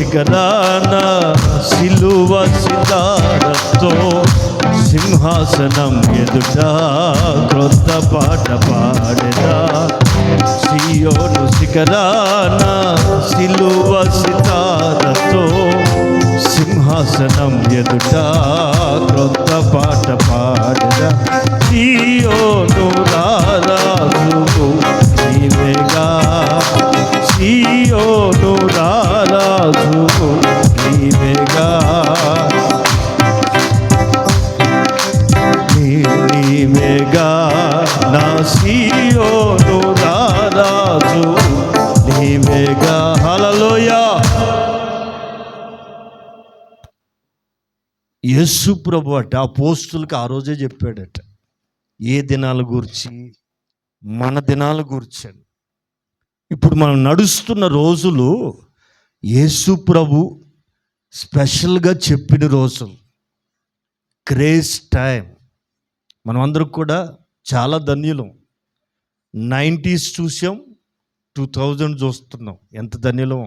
Speaker 1: శిఖరాన సిలువ సితారతో సింహాసనం ఎదుట క్రొత్త పాట పాడెదా. సియోను శిఖరాన సిలువ సితారతో సింహాసనం ఎదుట క్రొత్త పాట పాడెదా. సియోను రారాజు నీవేగా, సియోను రారాజు నీవేగా, నీవేగా నా సియోను రారాజు నీవేగా. హల్లెలూయా. యేసు ప్రభు అట అపోస్తులకు ఆ రోజే చెప్పాడట ఏ దినాల గురించి, మన దినాల గురించి. ఇప్పుడు మనం నడుస్తున్న రోజులు యేసు ప్రభు స్పెషల్గా చెప్పిన రోజులు, గ్రేస్ టైం. మనమందరం కూడా చాలా ధన్యులం. 90s చూసాం, 2000 చూస్తున్నాం. ఎంత ధన్యులం.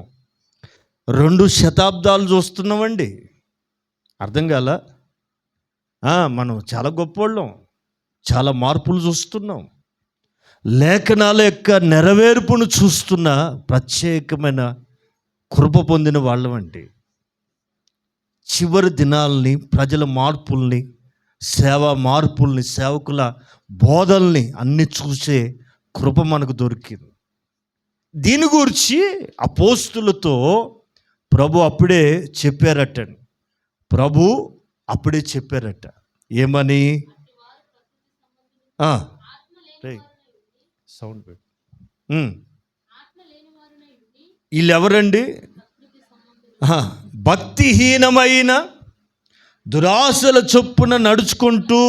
Speaker 1: 2 శతాబ్దాలు చూస్తున్నామండి. అర్థం కాల. మనం చాలా గొప్పవాళ్ళం, చాలా మార్పులు చూస్తున్నాం. లేఖనాల యొక్క నెరవేర్పును చూస్తున్న ప్రత్యేకమైన కృప పొందిన వాళ్ళమండి. చివరి దినాల్ని, ప్రజల మార్పుల్ని, సేవా మార్పుల్ని, సేవకుల బోధల్ని అన్ని చూసే కృప మనకు దొరికింది. దీని గురించి అపోస్తులతో ప్రభు అప్పుడే చెప్పారటండి. ప్రభు అప్పుడే చెప్పారట. ఏమని? సౌండ్ పెట్టు. వీళ్ళెవరండి? భక్తిహీనమైన దురాశల చొప్పున నడుచుకుంటూ,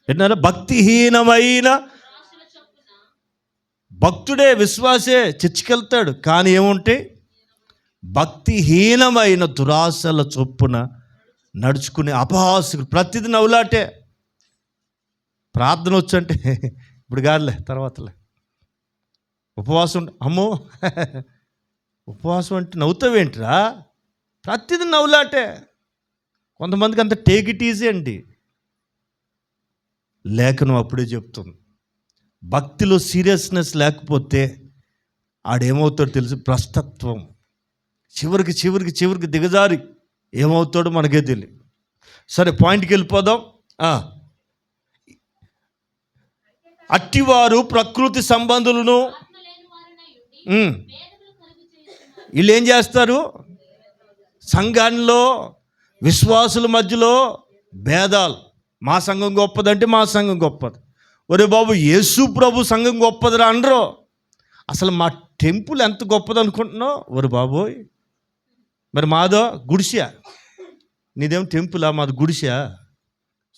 Speaker 1: విన్నారా? భక్తిహీనమైన భక్తుడే, విశ్వాసే చర్చికెళ్తాడు, కానీ ఏముంటే భక్తిహీనమైన దురాశల చొప్పున నడుచుకునే అపహాసుకుడు. ప్రతిదీ నవ్వులాటే. ప్రార్థన వచ్చంటే ఇప్పుడు కాదులే, తర్వాతలే. ఉపవాసం అమ్మో ఉపవాసం అంటే నవ్వుతావేంటిరా? ప్రతిదీ నవ్వులాటే. కొంతమందికి అంత టేక్ ఇట్ ఈజీ అండి. లేఖనం అప్పుడే చెప్తుంది, భక్తిలో సీరియస్నెస్ లేకపోతే ఆడేమవుతాడో తెలుసు? భ్రష్టత్వం. చివరికి చివరికి చివరికి దిగజారి ఏమవుతాడో మనకే తెలియదు. సరే, పాయింట్కి వెళ్ళిపోదాం. అట్టివారు ప్రకృతి సంబంధులను వీళ్ళు ఏం చేస్తారు? సంఘాల్లో విశ్వాసుల మధ్యలో భేదాలు. మా సంఘం గొప్పదంటే మా సంఘం గొప్పది. ఒరే బాబు, యేసు ప్రభు సంఘం గొప్పదిరా అనరు. అసలు మా టెంపుల్ ఎంత గొప్పది అనుకుంటున్నావు? ఒరే బాబోయ్, మరి మాదో గుడిసా, నీదేం టెంపులా? మాది గుడిసా.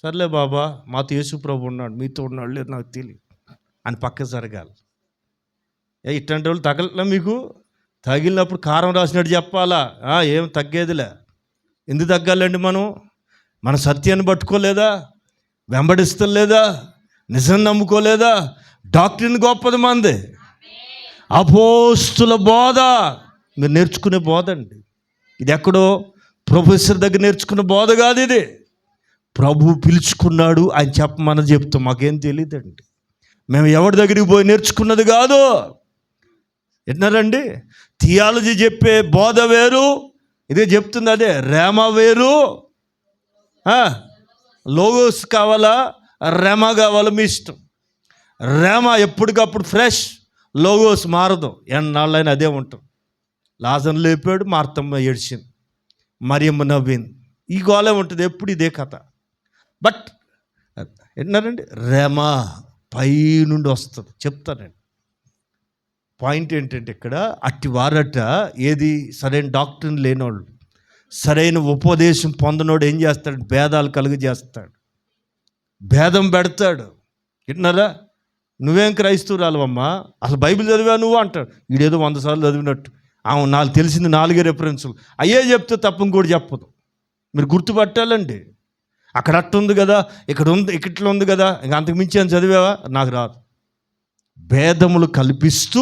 Speaker 1: సర్లే బాబా, మాతో యేసు ప్రభు ఉన్నాడు, మీతో ఉన్నాడు లేదు నాకు తెలియదు అని పక్క జరగాలి. ఇట్లాంటి వాళ్ళు తగలట్లా మీకు? తగిలినప్పుడు కారం రాసినట్టు చెప్పాలా? ఏం తగ్గేదిలే. ఎందుకు తగ్గాలండి? మన సత్యాన్ని పట్టుకోలేదా? వెంబడిస్తలేదా? నిజం నమ్ముకోలేదా? డాక్టరీని గొప్పది మంది. అపోస్తుల బోధ మీరు నేర్చుకునే బోధ అండి ఇది. ఎక్కడో ప్రొఫెసర్ దగ్గర నేర్చుకున్న బోధ కాదు ఇది. ప్రభు పిలుచుకున్నాడు, ఆయన చెప్పమని చెప్తాం. మాకేం తెలియదండి. మేము ఎవరి దగ్గరికి పోయి నేర్చుకున్నది కాదు. విన్నారండి? థియాలజీ చెప్పే బోధ వేరు, ఇదే చెప్తుంది అదే. రేమా వేరు. లోగోస్ కావాలా, రేమా కావాలా, మీ ఇష్టం. రేమా ఎప్పటికప్పుడు ఫ్రెష్, లోగోస్ మారదు, ఎన్నాళ్ళైనా అదే ఉంటాం. లాజరు లేపాడు, మార్తమ్మ ఏడ్చింది, మరియమ్మ నవ్వింది. ఈ గోలే ఉంటుంది ఎప్పుడు, ఇదే కథ. బట్ విన్నారండి? రేమా పై నుండి వస్తుంది. చెప్తానండి. పాయింట్ ఏంటంటే ఇక్కడ అట్టి వారట ఏది సరైన డాక్టర్ని లేనివాళ్ళు, సరైన ఉపదేశం పొందనోడు ఏం చేస్తాడు? భేదాలు కలుగజేస్తాడు, భేదం పెడతాడు. విన్నారా? నువ్వేం క్రైస్తవురాలవమ్మా, అసలు బైబిల్ చదివా నువ్వు అంటాడు. వీడేదో 100 సార్లు చదివినట్టు. నాకు తెలిసింది 4 రెఫరెన్సులు, అయ్యే చెప్తే తప్ప ఇంకోటి చెప్పదు. మీరు గుర్తుపట్టాలండి. అక్కడ అట్టుంది కదా, ఇక్కడ ఉంది, ఇట్లా ఉంది కదా, ఇంకా అంతకు మించి అని చదివావా? నాకు రాదు. భేదములు కల్పిస్తూ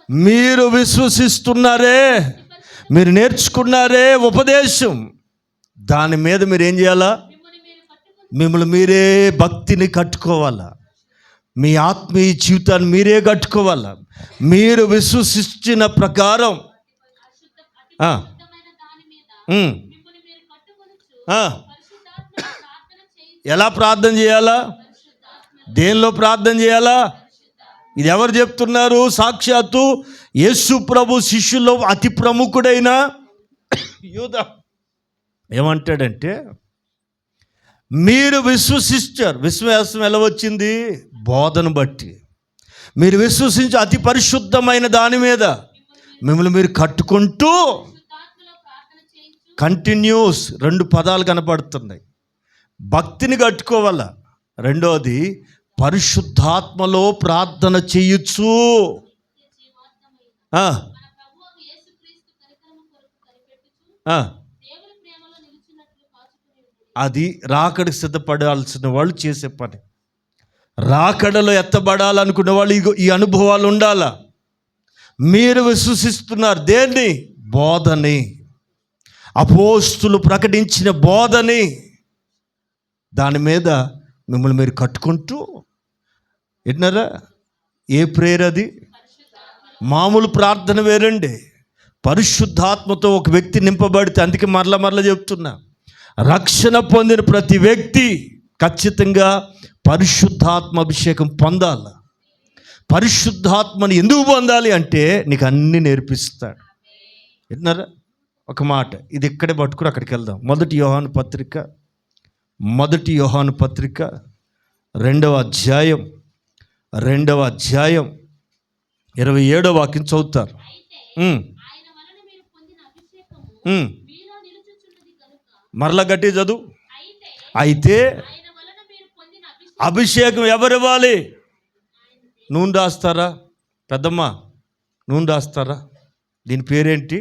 Speaker 1: మీరు విశ్వసిస్తున్నారే, మీరు నేర్చుకున్నారే ఉపదేశం, దాని మీద మీరు ఏం చేయాలా? మిమ్మల్ని మీరే భక్తిని కట్టుకోవాలా, మీ ఆత్మీయ జీవితాన్ని మీరే కట్టుకోవాలా. మీరు విశ్వసించిన ప్రకారం ఎలా ప్రార్థన చేయాలా? దేనిలో ప్రార్థన చేయాలా? ఇది ఎవరు చెప్తున్నారు? సాక్షాత్తు యేసు ప్రభు శిష్యుల్లో అతి ప్రముఖుడైన యూదా ఏమంటాడంటే, మీరు విశ్వసిస్తారు. విశ్వాసం ఎలా వచ్చింది? బోధన బట్టి. మీరు విశ్వసించి అతి పరిశుద్ధమైన దాని మీద మిమ్మల్ని మీరు కట్టుకుంటూ, కంటిన్యూస్ 2 పదాలు కనపడుతున్నాయి. భక్తిని కట్టుకోవాలా, రెండోది పరిశుద్ధాత్మలో ప్రార్థన చేయొచ్చు. అది రాకడికి సిద్ధపడాల్సిన వాళ్ళు చేసే పని. రాకడలో ఎత్తబడాలనుకునే వాళ్ళు ఈ అనుభవాలు ఉండాలా. మీరు విశ్వసిస్తున్నారు దేన్ని? బోధని, అపోస్తులు ప్రకటించిన బోధని. దాని మీద మిమ్మల్ని మీరు కట్టుకుంటూ విన్నారా? ఏ ప్రేయర్ అది? మామూలు ప్రార్థన వేరండి. పరిశుద్ధాత్మతో ఒక వ్యక్తి నింపబడితే, అందుకే మరల చెప్తున్నా, రక్షణ పొందిన ప్రతి వ్యక్తి ఖచ్చితంగా పరిశుద్ధాత్మ అభిషేకం పొందాలి. పరిశుద్ధాత్మని ఎందుకు పొందాలి అంటే నీకు అన్నీ నేర్పిస్తాడు. విన్నారా? ఒక మాట ఇది ఇక్కడే పట్టుకుని అక్కడికి వెళ్దాం. మొదటి యోహాను పత్రిక 2వ అధ్యాయం 27వ వాక్యం చదువుతారు. మరలా గట్టి చదువు. అయితే అభిషేకం ఎవరివ్వాలి? నూనె రాస్తారా? పెద్దమ్మ నూనె రాస్తారా? దీని పేరేంటి?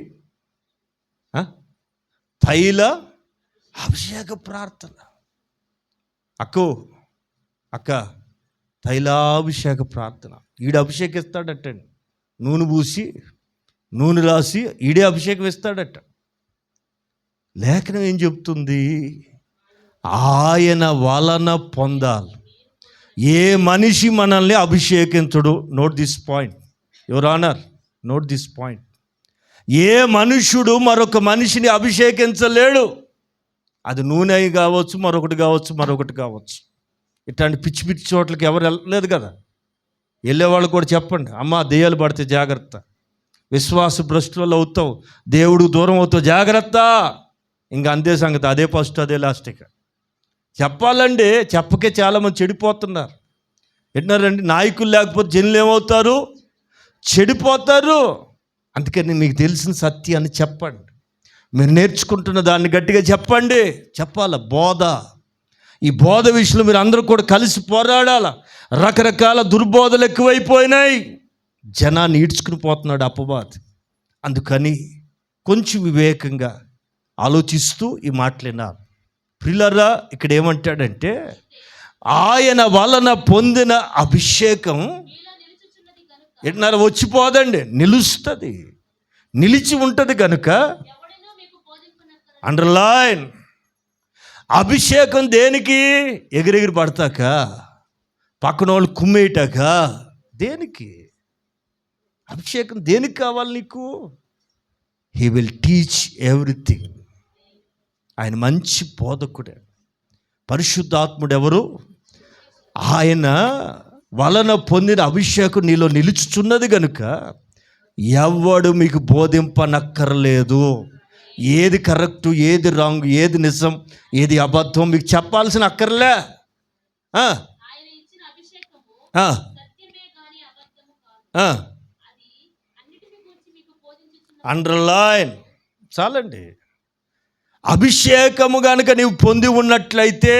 Speaker 1: తైల అభిషేక ప్రార్థన. అక్క తైలాభిషేక ప్రార్థన. ఈడు అభిషేకిస్తాడటండి. నూనె పూసి నూనె రాసి ఈడే అభిషేకం ఇస్తాడట. లేఖనం ఏం చెప్తుంది? ఆయన వలన పొందాలి. ఏ మనిషి మనల్ని అభిషేకించడు. Note this point, your honour, note this point. ఏ మనుషుడు మరొక మనిషిని అభిషేకించలేడు. అది నూనె కావచ్చు, మరొకటి కావచ్చు. ఇట్లాంటి పిచ్చి చోట్లకి ఎవరు వెళ్ళలేదు కదా. వెళ్ళేవాళ్ళు కూడా చెప్పండి, అమ్మ దెయ్యాలు పడితే జాగ్రత్త, విశ్వాస భ్రష్టులలో అవుతావు, దేవుడు దూరం అవుతావు, జాగ్రత్త. ఇంకా అంతే సంగతి, అదే ఫస్ట్ అదే లాస్ట్. ఇక చెప్పాలండి, చెప్పకే చాలామంది చెడిపోతున్నారు. విన్నారండి? నాయకులు లేకపోతే జనులు ఏమవుతారు? చెడిపోతారు. అందుకని మీకు తెలిసిన సత్యాన్ని చెప్పండి. మీరు నేర్చుకుంటున్న దాన్ని గట్టిగా చెప్పాలి. బోధ, ఈ బోధ విషయంలో మీరు అందరూ కూడా కలిసి పోరాడాల. రకరకాల దుర్బోధలు ఎక్కువైపోయినాయి. జనాన్ని ఈడ్చుకుని పోతున్నాడు అపవాది. అందుకని కొంచెం వివేకంగా ఆలోచిస్తూ ఈ మాటలేనారు. ప్రియులారా, ఇక్కడ ఏమంటాడంటే, ఆయన వలన పొందిన అభిషేకం ఎన్నర వచ్చిపోదండి, నిలుస్తుంది, నిలిచి ఉంటుంది. కనుక అండర్లైన్, అభిషేకం దేనికి? ఎగిరెగిరి పడతాక, పక్కన వాళ్ళు కుమ్మేయటాక? దేనికి అభిషేకం? దేనికి కావాలి నీకు? He will teach everything. ఆయన మంచి బోధకుడే. పరిశుద్ధాత్ముడు ఎవరు? ఆయన వలన పొందిన అభిషేకం నీలో నిలుచుచున్నది కనుక ఎవడు మీకు బోధింపనక్కర్లేదు. ఏది కరెక్టు, ఏది రాంగ్, ఏది నిజం, ఏది అబద్ధం మీకు చెప్పాల్సిన అక్కర్లే. అండర్లైన్ చాలండి. అభిషేకము కనుక నీవు పొంది ఉన్నట్లయితే,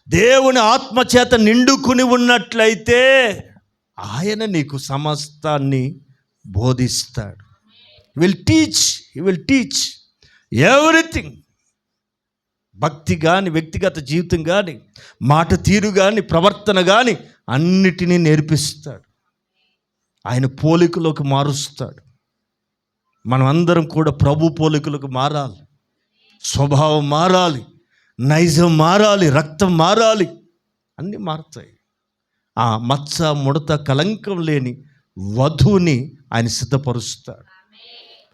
Speaker 1: దేవుని ఆత్మచేత నిండుకుని ఉన్నట్లయితే, ఆయన నీకు సమస్తాన్ని బోధిస్తాడు. He will teach everything. భక్తి కానీ, వ్యక్తిగత జీవితం కానీ, మాట తీరు కానీ, ప్రవర్తన కానీ అన్నిటినీ నేర్పిస్తాడు. ఆయన పోలికలోకి మారుస్తాడు. మనం అందరం కూడా ప్రభు పోలికలకు మారాలి. స్వభావం మారాలి, నైజం మారాలి, రక్తం మారాలి, అన్నీ మారుతాయి. ఆ మచ్చ ముడత కలంకం లేని వధువుని ఆయన సిద్ధపరుస్తాడు.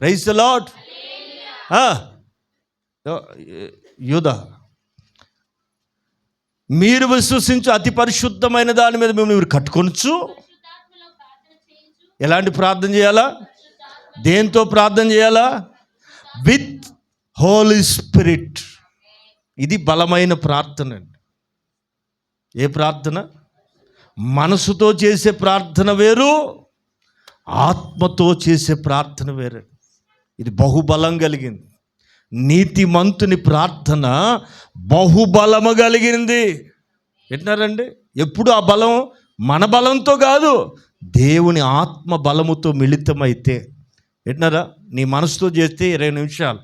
Speaker 1: Praise the lord. యూదా, మీరు విశ్వసించు అతి పరిశుద్ధమైన దాని మీద మీరు కట్టుకొనచ్చు. ఎలాంటి ప్రార్థన చేయాలా? దేంతో ప్రార్థన చేయాలా? With Holy Spirit. ఇది బలమైన ప్రార్థన అండి. ఏ ప్రార్థన? మనసుతో చేసే ప్రార్థన వేరు, ఆత్మతో చేసే ప్రార్థన వేరు. ఇది బహుబలం కలిగింది. నీతిమంతుని ప్రార్థన బహుబలము కలిగింది. వింటున్నారండి? ఎప్పుడు ఆ బలం మన బలంతో కాదు, దేవుని ఆత్మ బలముతో మిళితమైతే. వింటున్నారా? నీ మనసుతో చేస్తే 20 నిమిషాలు,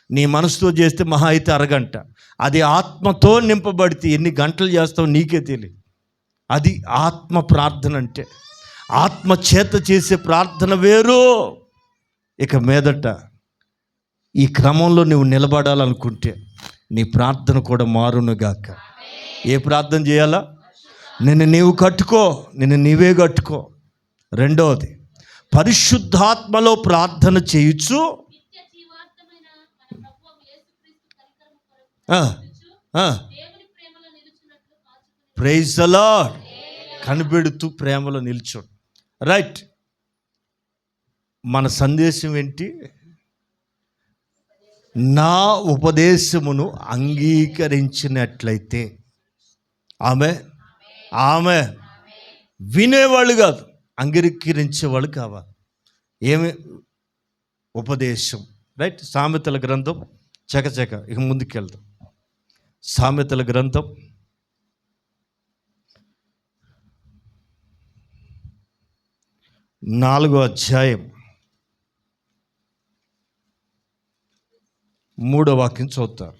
Speaker 1: నీ మనసుతో చేస్తే మహా అయితే అరగంట. అది ఆత్మతో నింపబడితే ఎన్ని గంటలు చేస్తావు నీకే తెలియదు. అది ఆత్మ ప్రార్థన అంటే. ఆత్మ చేత చేసే ప్రార్థన వేరు. ఇక మీదట ఈ క్రమంలో నువ్వు నిలబడాలనుకుంటే నీ ప్రార్థన కూడా మారునుగాక. ఏ ప్రార్థన చేయాలా? నిన్ను నీవు కట్టుకో, నిన్ను నీవే కట్టుకో. రెండవది, పరిశుద్ధాత్మలో ప్రార్థన చేయొచ్చు. Praise the lord. కనిపెడుతూ ప్రేమలో నిల్చోడు. రైట్. మన సందేశం ఏంటి? నా ఉపదేశమును అంగీకరించినట్లయితే. ఆమె వినేవాళ్ళు కాదు, అంగీకరించేవాళ్ళు కావాలి. ఏమి ఉపదేశం? రైట్. సామెతల గ్రంథం చకచక ఇక ముందుకెళ్దాం. సామెతల గ్రంథం 4వ అధ్యాయం 3వ వాక్యం చదువుతారు.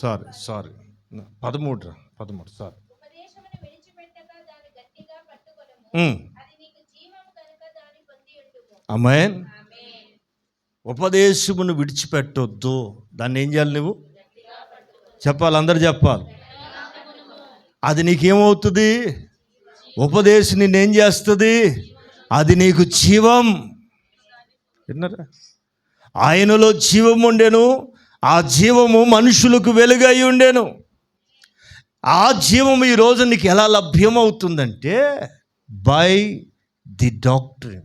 Speaker 1: Sorry 13 sorry. ఆమేన్. ఉపదేశమును విడిచిపెట్టొద్దు. దాన్ని ఏం చేయాలి? నువ్వు చెప్పాలి, అందరు చెప్పాలి. అది నీకేమవుతుంది? ఉపదేశం నిన్నేం చేస్తుంది? అది నీకు జీవం. విన్నారా? ఆయనలో జీవం ఉండెను, ఆ జీవము మనుషులకు వెలుగై ఉండెను. ఆ జీవం ఈరోజు నీకు ఎలా లభ్యమవుతుందంటే బై ది డాక్ట్రిన్.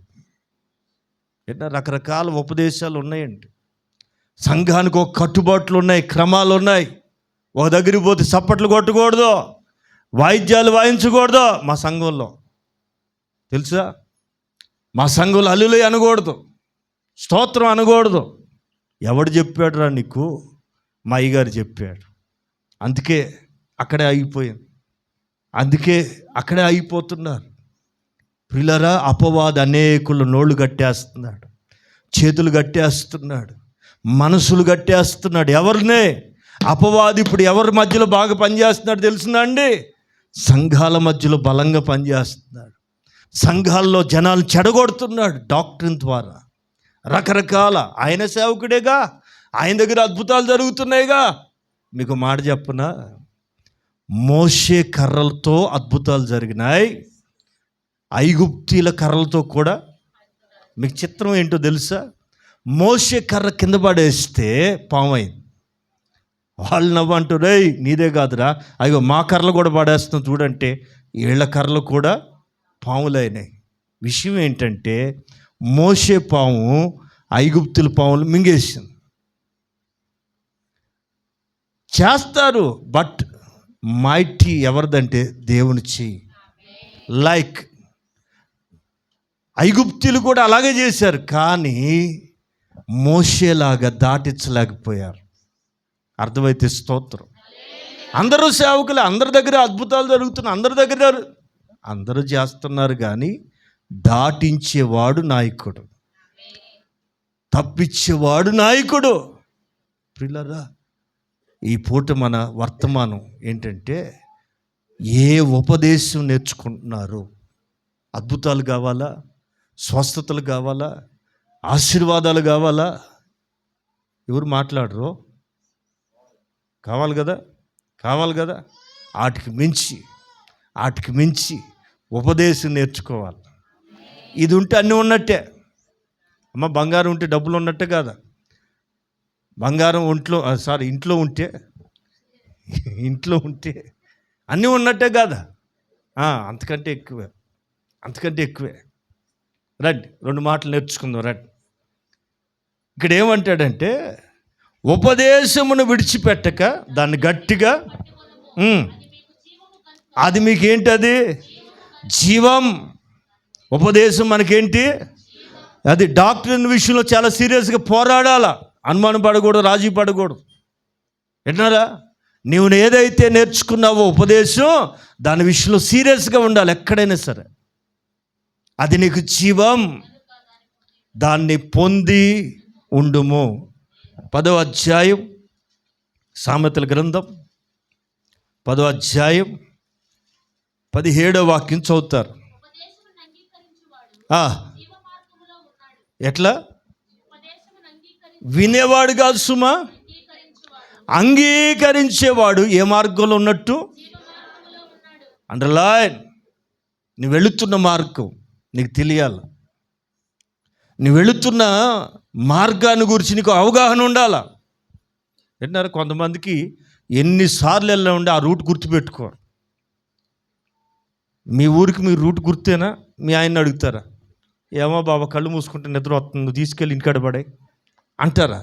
Speaker 1: రకరకాల ఉపదేశాలు ఉన్నాయండి. సంఘానికి ఒక కట్టుబాట్లు ఉన్నాయి, క్రమాలు ఉన్నాయి. ఒక దగ్గరికి పోతే చప్పట్లు కొట్టకూడదు, వాయిద్యాలు వాయించకూడదు. మా సంఘంలో తెలుసా? మా సంఘంలో హల్లెలూయా అనకూడదు, స్తోత్రం అనకూడదు. ఎవడు చెప్పాడు రా నీకు? మా అయ్యగారు చెప్పాడు. అందుకే అక్కడే ఆగిపోయింది. అందుకే అక్కడే ఆగిపోతున్నారు. ప్రియులారా, అపవాది అనేకులు నోళ్ళు కట్టేస్తున్నాడు, చేతులు కట్టేస్తున్నాడు, మనసులు కట్టేస్తున్నాడు. ఎవరినే? అపవాది ఇప్పుడు ఎవరి మధ్యలో బాగా పనిచేస్తున్నాడు తెలుసునండి? సంఘాల మధ్యలో బలంగా పనిచేస్తున్నాడు. సంఘాల్లో జనాలు చెడగొడుతున్నాడు డాక్ట్రిన్ ద్వారా. రకరకాల ఆయన సేవకుడేగా, ఆయన దగ్గర అద్భుతాలు జరుగుతున్నాయిగా. మీకు మాట చెప్పనా? మోషే కర్రలతో అద్భుతాలు జరిగినాయి, ఐగుప్తీల కర్రలతో కూడా. మీకు చిత్రం ఏంటో తెలుసా? మోషే కర్ర కింద పడేస్తే పాము అయింది. వాళ్ళు నవ్వంటూ, రేయ్ నీదే కాదురా, అయ్యో మా కర్రలు కూడా పడేస్తున్నాం చూడంటే వీళ్ళ కర్రలు కూడా పాములైనాయి. విషయం ఏంటంటే మోషే పాము ఐగుప్తుల పాములు మింగేసింది. చేస్తారు, బట్ మైటీ ఎవరిదంటే దేవుని చెయ్యి. లైక్ ఐగుప్తులు కూడా అలాగే చేశారు, కానీ మోషేలాగా దాటించలేకపోయారు. అర్థమైతే స్తోత్రం. అందరూ సేవకులే, అందరి దగ్గర అద్భుతాలు జరుగుతున్నాయి, అందరూ చేస్తున్నారు, కానీ దాటించేవాడు నాయకుడు, తప్పించేవాడు నాయకుడు. ప్రియులారా, ఈ పూట మన వర్తమానం ఏంటంటే, ఏ ఉపదేశం నేర్చుకుంటున్నారు? అద్భుతాలు కావాలా, స్వస్థతలు కావాలా, ఆశీర్వాదాలు కావాలా? ఎవరు మాట్లాడరు? కావాలి కదా. వాటికి మించి ఉపదేశం నేర్చుకోవాలి. ఇది ఉంటే అన్నీ ఉన్నట్టే. అమ్మ, బంగారం ఉంటే డబ్బులు ఉన్నట్టే కాదా? బంగారం ఇంట్లో ఉంటే అన్నీ ఉన్నట్టే కాదా? అంతకంటే ఎక్కువే. రండి, 2 మాటలు నేర్చుకుందాం. రండి. ఇక్కడ ఏమంటాడంటే, ఉపదేశమును విడిచిపెట్టక దాన్ని గట్టిగా, అది మీకేంటది? జీవం. ఉపదేశం మనకేంటి? అది డాక్టరీన్ విషయంలో చాలా సీరియస్గా పోరాడాలా. అనుమానం పడకూడదు, రాజీ పడకూడదు. విన్నారా? నీవు ఏదైతే నేర్చుకున్నావో ఉపదేశం, దాని విషయంలో సీరియస్గా ఉండాలి ఎక్కడైనా సరే. అది నీకు జీవం, దాన్ని పొంది ఉండుము. 10వ అధ్యాయం సామెతల గ్రంథం 10వ అధ్యాయం 17వ వాక్యం చదువుతారు. ఎట్లా? వినేవాడు కాదు సుమా, అంగీకరించేవాడు ఏ మార్గంలో ఉన్నట్టు? అండర్లైన్. నువ్వు వెళుతున్న మార్గం నీకు తెలియాలి. నువ్వు వెళుతున్న మార్గాన్ని గురించి నీకు అవగాహన ఉండాలా. వింటున్నారు? కొంతమందికి ఎన్నిసార్లు వెళ్ళా ఉండి ఆ రూట్ గుర్తుపెట్టుకోరు. మీ ఊరికి మీరు రూట్ గుర్తేనా? మీ ఆయన్ని అడుగుతారా? ఏమో బాబా, కళ్ళు మూసుకుంటే నిద్ర వస్తుంది, నువ్వు తీసుకెళ్ళి ఇంటికాడ పడే అంటారా?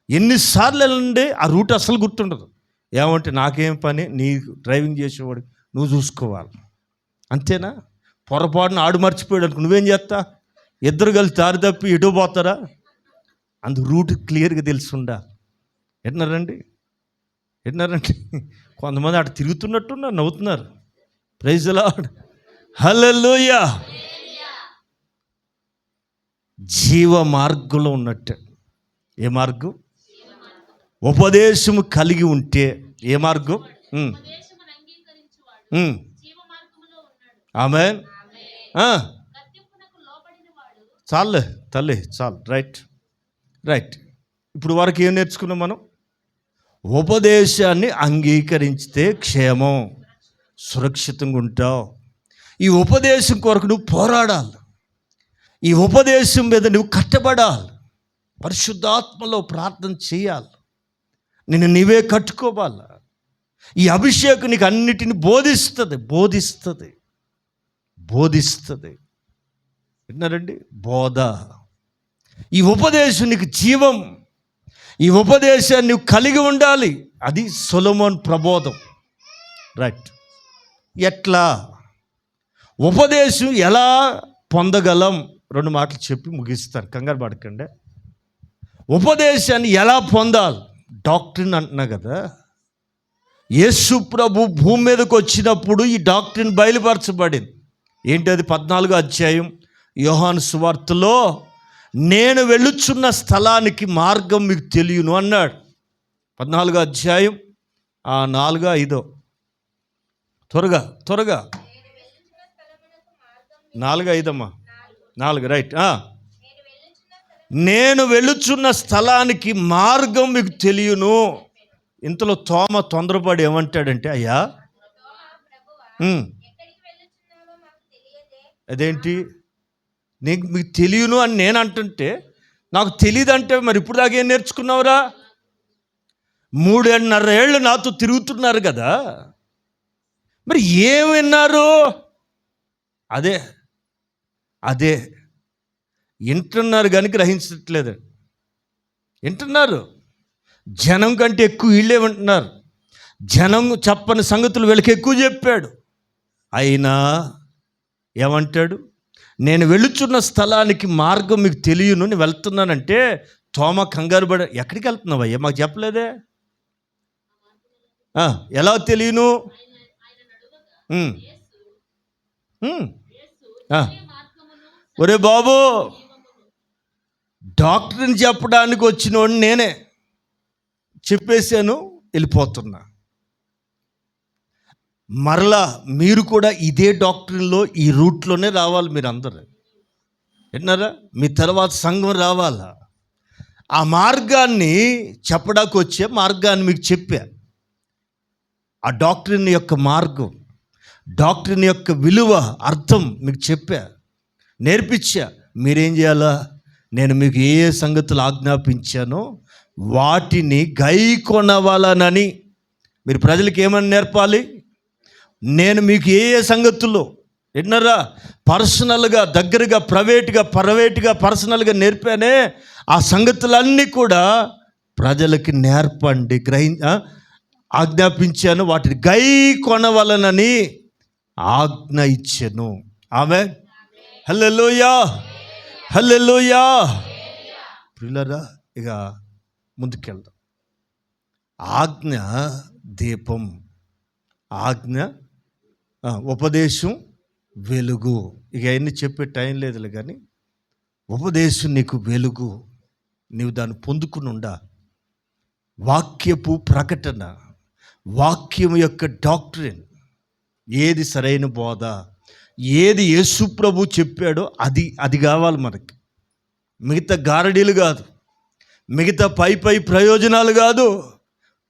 Speaker 1: ఎన్నిసార్లు వెళ్ళండి, ఆ రూట్ అసలు గుర్తుండదు. ఏమంటే నాకేం పని, నీ డ్రైవింగ్ చేసేవాడు నువ్వు చూసుకోవాలి, అంతేనా? పొరపాటున ఆడు మర్చిపోయాడు అనుకో, నువ్వేం చేస్తా? ఇద్దరు కలిసి దారి తప్పి ఎటు పోతారా? అందుకు రూట్ క్లియర్గా తెలుసుండా. విన్నారండి? కొంతమంది అటు తిరుగుతున్నట్టున్నారు, నవ్వుతున్నారు. ప్రైజ్ ది లార్డ్, హల్లెలూయా. జీవ మార్గంలో ఉన్నట్టు. ఏ మార్గం? ఉపదేశము కలిగి ఉంటే ఏ మార్గం? ఆమేన్. చాలు తల్లి, చాలు. రైట్. ఇప్పుడు వరకు ఏం నేర్చుకున్నాం మనం? ఉపదేశాన్ని అంగీకరించితే క్షేమం, సురక్షితంగా ఉంటావు. ఈ ఉపదేశం కొరకు నువ్వు పోరాడాలి. ఈ ఉపదేశం మీద నువ్వు కట్టబడాలి. పరిశుద్ధాత్మలో ప్రార్థన చేయాలి. నిన్ను నీవే కట్టుకోవాలి. ఈ అభిషేకం నీకు అన్నిటిని బోధిస్తుంది. విన్నారండి? బోధ. ఈ ఉపదేశం నీకు జీవం. ఈ ఉపదేశాన్ని నువ్వు కలిగి ఉండాలి. అది సొలొమోన్ ప్రబోధం. రైట్. ఎట్లా ఉపదేశం ఎలా పొందగలం? 2 మాటలు చెప్పి ముగిస్తాను, కంగారు పడకండి. ఉపదేశాన్ని ఎలా పొందాలి? డాక్ట్రిన్ అంటున్నా కదా. యేసు ప్రభు భూమి మీదకి వచ్చినప్పుడు ఈ డాక్ట్రిన్ బయలుపరచబడింది. ఏంటది? 14వ అధ్యాయం యోహాను సువార్తలో, నేను వెళ్ళుచున్న స్థలానికి మార్గం మీకు తెలియను అన్నాడు. 14వ అధ్యాయం 4, 5. త్వరగా 4, 5 అమ్మా. 4 రైట్. నేను వెళ్ళుచున్న స్థలానికి మార్గం మీకు తెలియను. ఇంతలో తోమ తొందరపడి ఏమంటాడంటే, అయ్యా అదేంటి మీకు తెలియను అని నేను అంటుంటే, నాకు తెలియదు అంటే మరి ఇప్పుడు దాకా ఏం నేర్చుకున్నావురా? 3.5 ఏళ్ళు నాతో తిరుగుతున్నారు కదా, మరి ఏం విన్నారు? అదే వింటున్నారు కానీ గ్రహించట్లేదు. వింటున్నారు, జనం కంటే ఎక్కువ వీళ్ళే వింటున్నారు. జనం చెప్పని సంగతులు వీళ్ళకి ఎక్కువ చెప్పాడు. అయినా ఏమంటాడు? నేను వెళుచున్న స్థలానికి మార్గం మీకు తెలియను, నేను వెళ్తున్నానంటే తోమ కంగారు పడ, ఎక్కడికి వెళ్తున్నావు అయ్యా మాకు చెప్పలేదే? ఎలా తెలియను? ఉమ్, ఉమ్. ఒరే బాబు, డాక్టర్ని చెప్పడానికి వచ్చినోడిని నేనే చెప్పేశాను, వెళ్ళిపోతున్నా. మరలా మీరు కూడా ఇదే డాక్టరీలో ఈ రూట్లోనే రావాలి. మీరు అందరూ విన్నారా? మీ తర్వాత సంఘం రావాలా? ఆ మార్గాన్ని చెప్పడానికి వచ్చే మార్గాన్ని మీకు చెప్పా. ఆ డాక్టరీని యొక్క మార్గం, డాక్టరీని యొక్క విలువ, అర్థం మీకు చెప్పా, నేర్పించా. మీరేం చేయాలా? నేను మీకు ఏ ఏ సంగతులు ఆజ్ఞాపించానో వాటిని గైకొనవాలనని మీరు ప్రజలకు ఏమని నేర్పాలి? నేను మీకు ఏ ఏ సంగతుల్లో విన్నారా? పర్సనల్గా, దగ్గరగా, ప్రైవేట్గా పర్సనల్గా నేర్పానే ఆ సంగతులన్నీ కూడా ప్రజలకి నేర్పండి, ఆజ్ఞాపించాను, వాటిని గై కొనవలనని ఆజ్ఞ ఇచ్చాను. ఆమె హల్లెలూయా, హల్లెలూయా. ప్రియులారా, ఇక ముందుకెళ్దాం. ఆజ్ఞ దీపం, ఆజ్ఞ ఉపదేశం వెలుగు. ఇక అవన్నీ చెప్పే టైం లేదులే, కానీ ఉపదేశం నీకు వెలుగు, నీవు దాన్ని పొందుకుని ఉండా. వాక్యపు ప్రకటన, వాక్యం యొక్క డాక్ట్రిన్, ఏది సరైన బోధ, ఏది యేసు ప్రభు చెప్పాడో అది కావాలి మనకి. మిగతా గారడీలు కాదు, మిగతా పై ప్రయోజనాలు కాదు.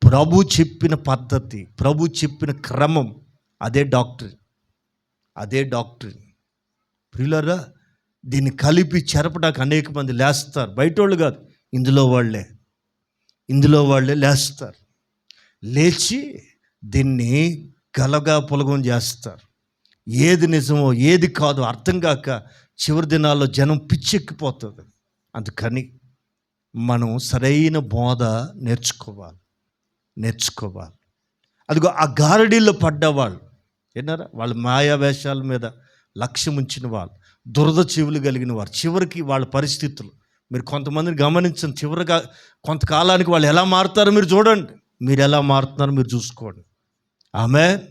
Speaker 1: ప్రభు చెప్పిన పద్ధతి, ప్రభు చెప్పిన క్రమం, అదే డాక్టరీన్, అదే డాక్టరీన్. ప్రియులారా, దీన్ని కలిపి చెరపడానికి అనేక మంది లేస్తారు. బయట వాళ్ళు కాదు, ఇందులో వాళ్ళే లేస్తారు. లేచి దీన్ని గలగా పొలగం చేస్తారు. ఏది నిజమో ఏది కాదో అర్థం కాక చివరి దినాల్లో జనం పిచ్చెక్కిపోతుంది. అందుకని మనం సరైన బోధ నేర్చుకోవాలి. అదిగో ఆ గారడీల్లో పడ్డవాళ్ళు విన్నారా? వాళ్ళు మాయా వేషాల మీద లక్ష్యం ఉంచిన వాళ్ళు, దురద చెవులు కలిగిన వారు, చివరికి వాళ్ళ పరిస్థితులు మీరు కొంతమందిని గమనించండి. చివరిగా కొంతకాలానికి వాళ్ళు ఎలా మారుతారో మీరు చూడండి. మీరు ఎలా మారుతున్నారో మీరు చూసుకోండి. ఆమేన్,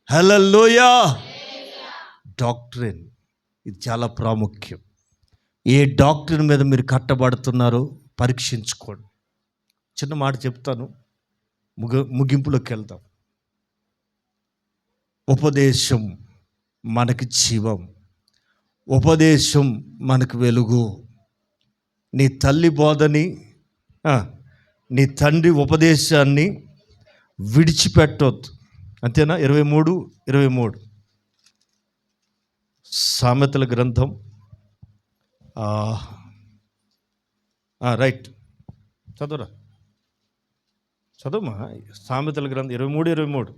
Speaker 1: హల్లెలూయా. డాక్టరీన్ ఇది చాలా ప్రాముఖ్యం. ఏ డాక్టరీన్ మీద మీరు కట్టబడుతున్నారో పరీక్షించుకోండి. చిన్న మాట చెప్తాను, ముగింపులోకి వెళ్దాం. ఉపదేశం మనకి జీవం, ఉపదేశం మనకు వెలుగు. నీ తల్లి బోధని, నీ తండ్రి ఉపదేశాన్ని విడిచిపెట్టొద్దు. అంతేనా? 23 సామెతల గ్రంథం, రైట్, చదువుమా. సామెతల గ్రంథం 23.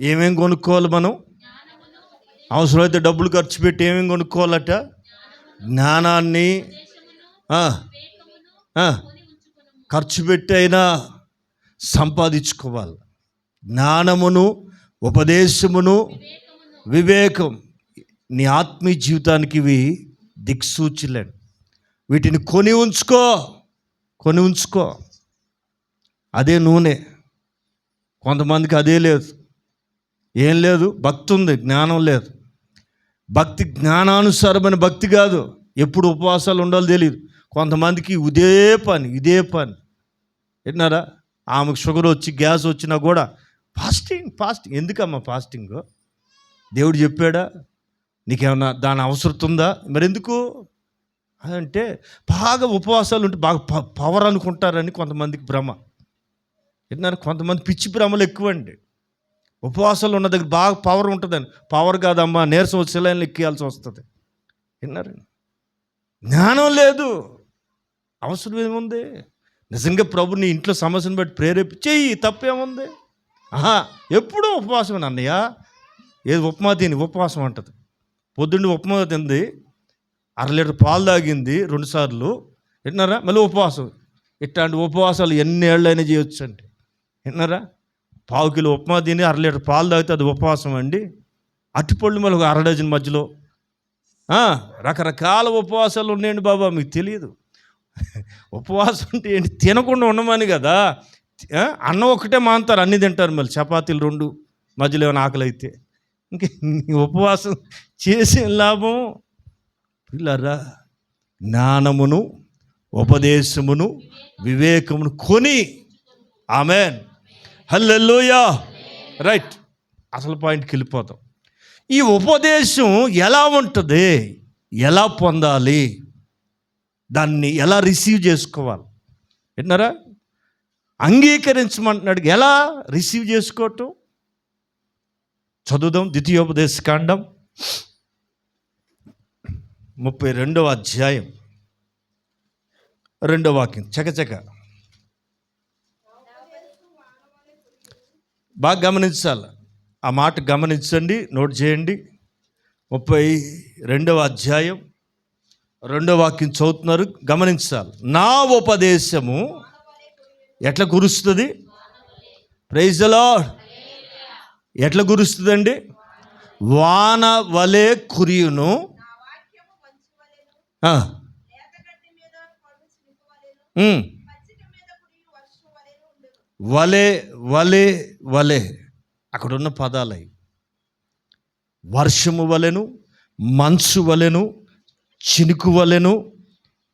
Speaker 1: ఏమేం కొనుక్కోవాలి మనం? అవసరమైతే డబ్బులు ఖర్చు పెట్టి ఏమేమి కొనుక్కోవాలట? జ్ఞానాన్ని ఖర్చు పెట్టి అయినా సంపాదించుకోవాలి. జ్ఞానమును, ఉపదేశమును, వివేకం నీ ఆత్మీయ జీవితానికి ఇవి దిక్సూచిలేండి. వీటిని కొని ఉంచుకో. అదే నూనె. కొంతమందికి అదే లేదు, ఏం లేదు, భక్తి ఉంది, జ్ఞానం లేదు. భక్తి జ్ఞానానుసారమైన భక్తి కాదు. ఎప్పుడు ఉపవాసాలు ఉండాలో తెలియదు కొంతమందికి. ఇదే పని విన్నారా? ఆమెకు షుగర్ వచ్చి, గ్యాస్ వచ్చినా కూడా ఫాస్టింగ్. ఎందుకమ్మా ఫాస్టింగ్? దేవుడు చెప్పాడా? నీకేమన్నా దాని అవసరం ఉందా? మరెందుకు అంటే బాగా ఉపవాసాలు ఉంటే బాగా పవర్ అనుకుంటారని కొంతమందికి భ్రమ. విన్నారా? కొంతమంది పిచ్చి భ్రమలు ఎక్కువండి. ఉపవాసాలు ఉన్న దగ్గర బాగా పవర్ ఉంటుందని. పవర్ కాదమ్మా, నీరసం వచ్చి సెలైన్లు ఎక్కియాల్సి వస్తుంది. విన్నారు? జ్ఞానం లేదు, అవసరం ఏముంది? నిజంగా ప్రభు నీ ఇంట్లో సమస్యను బట్టి ప్రేరేపించేయి, తప్పేముంది? ఎప్పుడూ ఉపవాసం అన్నయ్య. ఏది ఉప్మా తిని ఉపవాసం అంటది. పొద్దున్న ఉప్మా తింది, 1/2 లీటర్ పాలు తాగింది 2 సార్లు. విన్నారా? మళ్ళీ ఉపవాసం. ఇట్లాంటి ఉపవాసాలు ఎన్ని ఏళ్ళైనా చేయొచ్చు అండి. విన్నారా? 1/4 కిలో ఉప్మా తిని 1/2 లీటర్ పాలు తాగితే అది ఉపవాసం అండి. అరటిపళ్ళు మళ్ళీ ఒక 1/2 డజన్ మధ్యలో రకరకాల ఉపవాసాలు ఉన్నాయండి బాబా, మీకు తెలియదు. ఉపవాసం అంటే ఏంటి? తినకుండా ఉండమని కదా. అన్నం ఒకటే మాంతారు, అన్నీ తింటారు, మళ్ళీ చపాతీలు 2 మధ్యలో ఏమైనా ఆకలి అయితే. ఇంక ఉపవాసం చేసే లాభం? పిల్లరా, జ్ఞానమును, ఉపదేశమును, వివేకమును కొని. ఆమేన్, హల్లెలూయా. రైట్, అసలు పాయింట్కి వెళ్ళిపోతాం. ఈ ఉపదేశం ఎలా ఉంటుంది, ఎలా పొందాలి, దాన్ని ఎలా రిసీవ్ చేసుకోవాలి? విన్నారా? అంగీకరించమంటున్నాడు. ఎలా రిసీవ్ చేసుకోవటం? చదువుదాం. ద్వితీయోపదేశకాండం 32వ అధ్యాయం 2వ వాక్యం. చకచక బాగా గమనించాలి. ఆ మాట గమనించండి, నోట్ చేయండి. 32వ అధ్యాయం 2వ వాక్యం చదువుతున్నారు, గమనించాలి. నా ఉపదేశము ఎట్లా కురుస్తుంది? Praise the lord. ఎట్లా కురుస్తుందండి? వాన వలె కురియును. వలే వలే వలే, అక్కడున్న పదాలై. వర్షము వలెను, మంచు వలెను, చినుకు వలెను,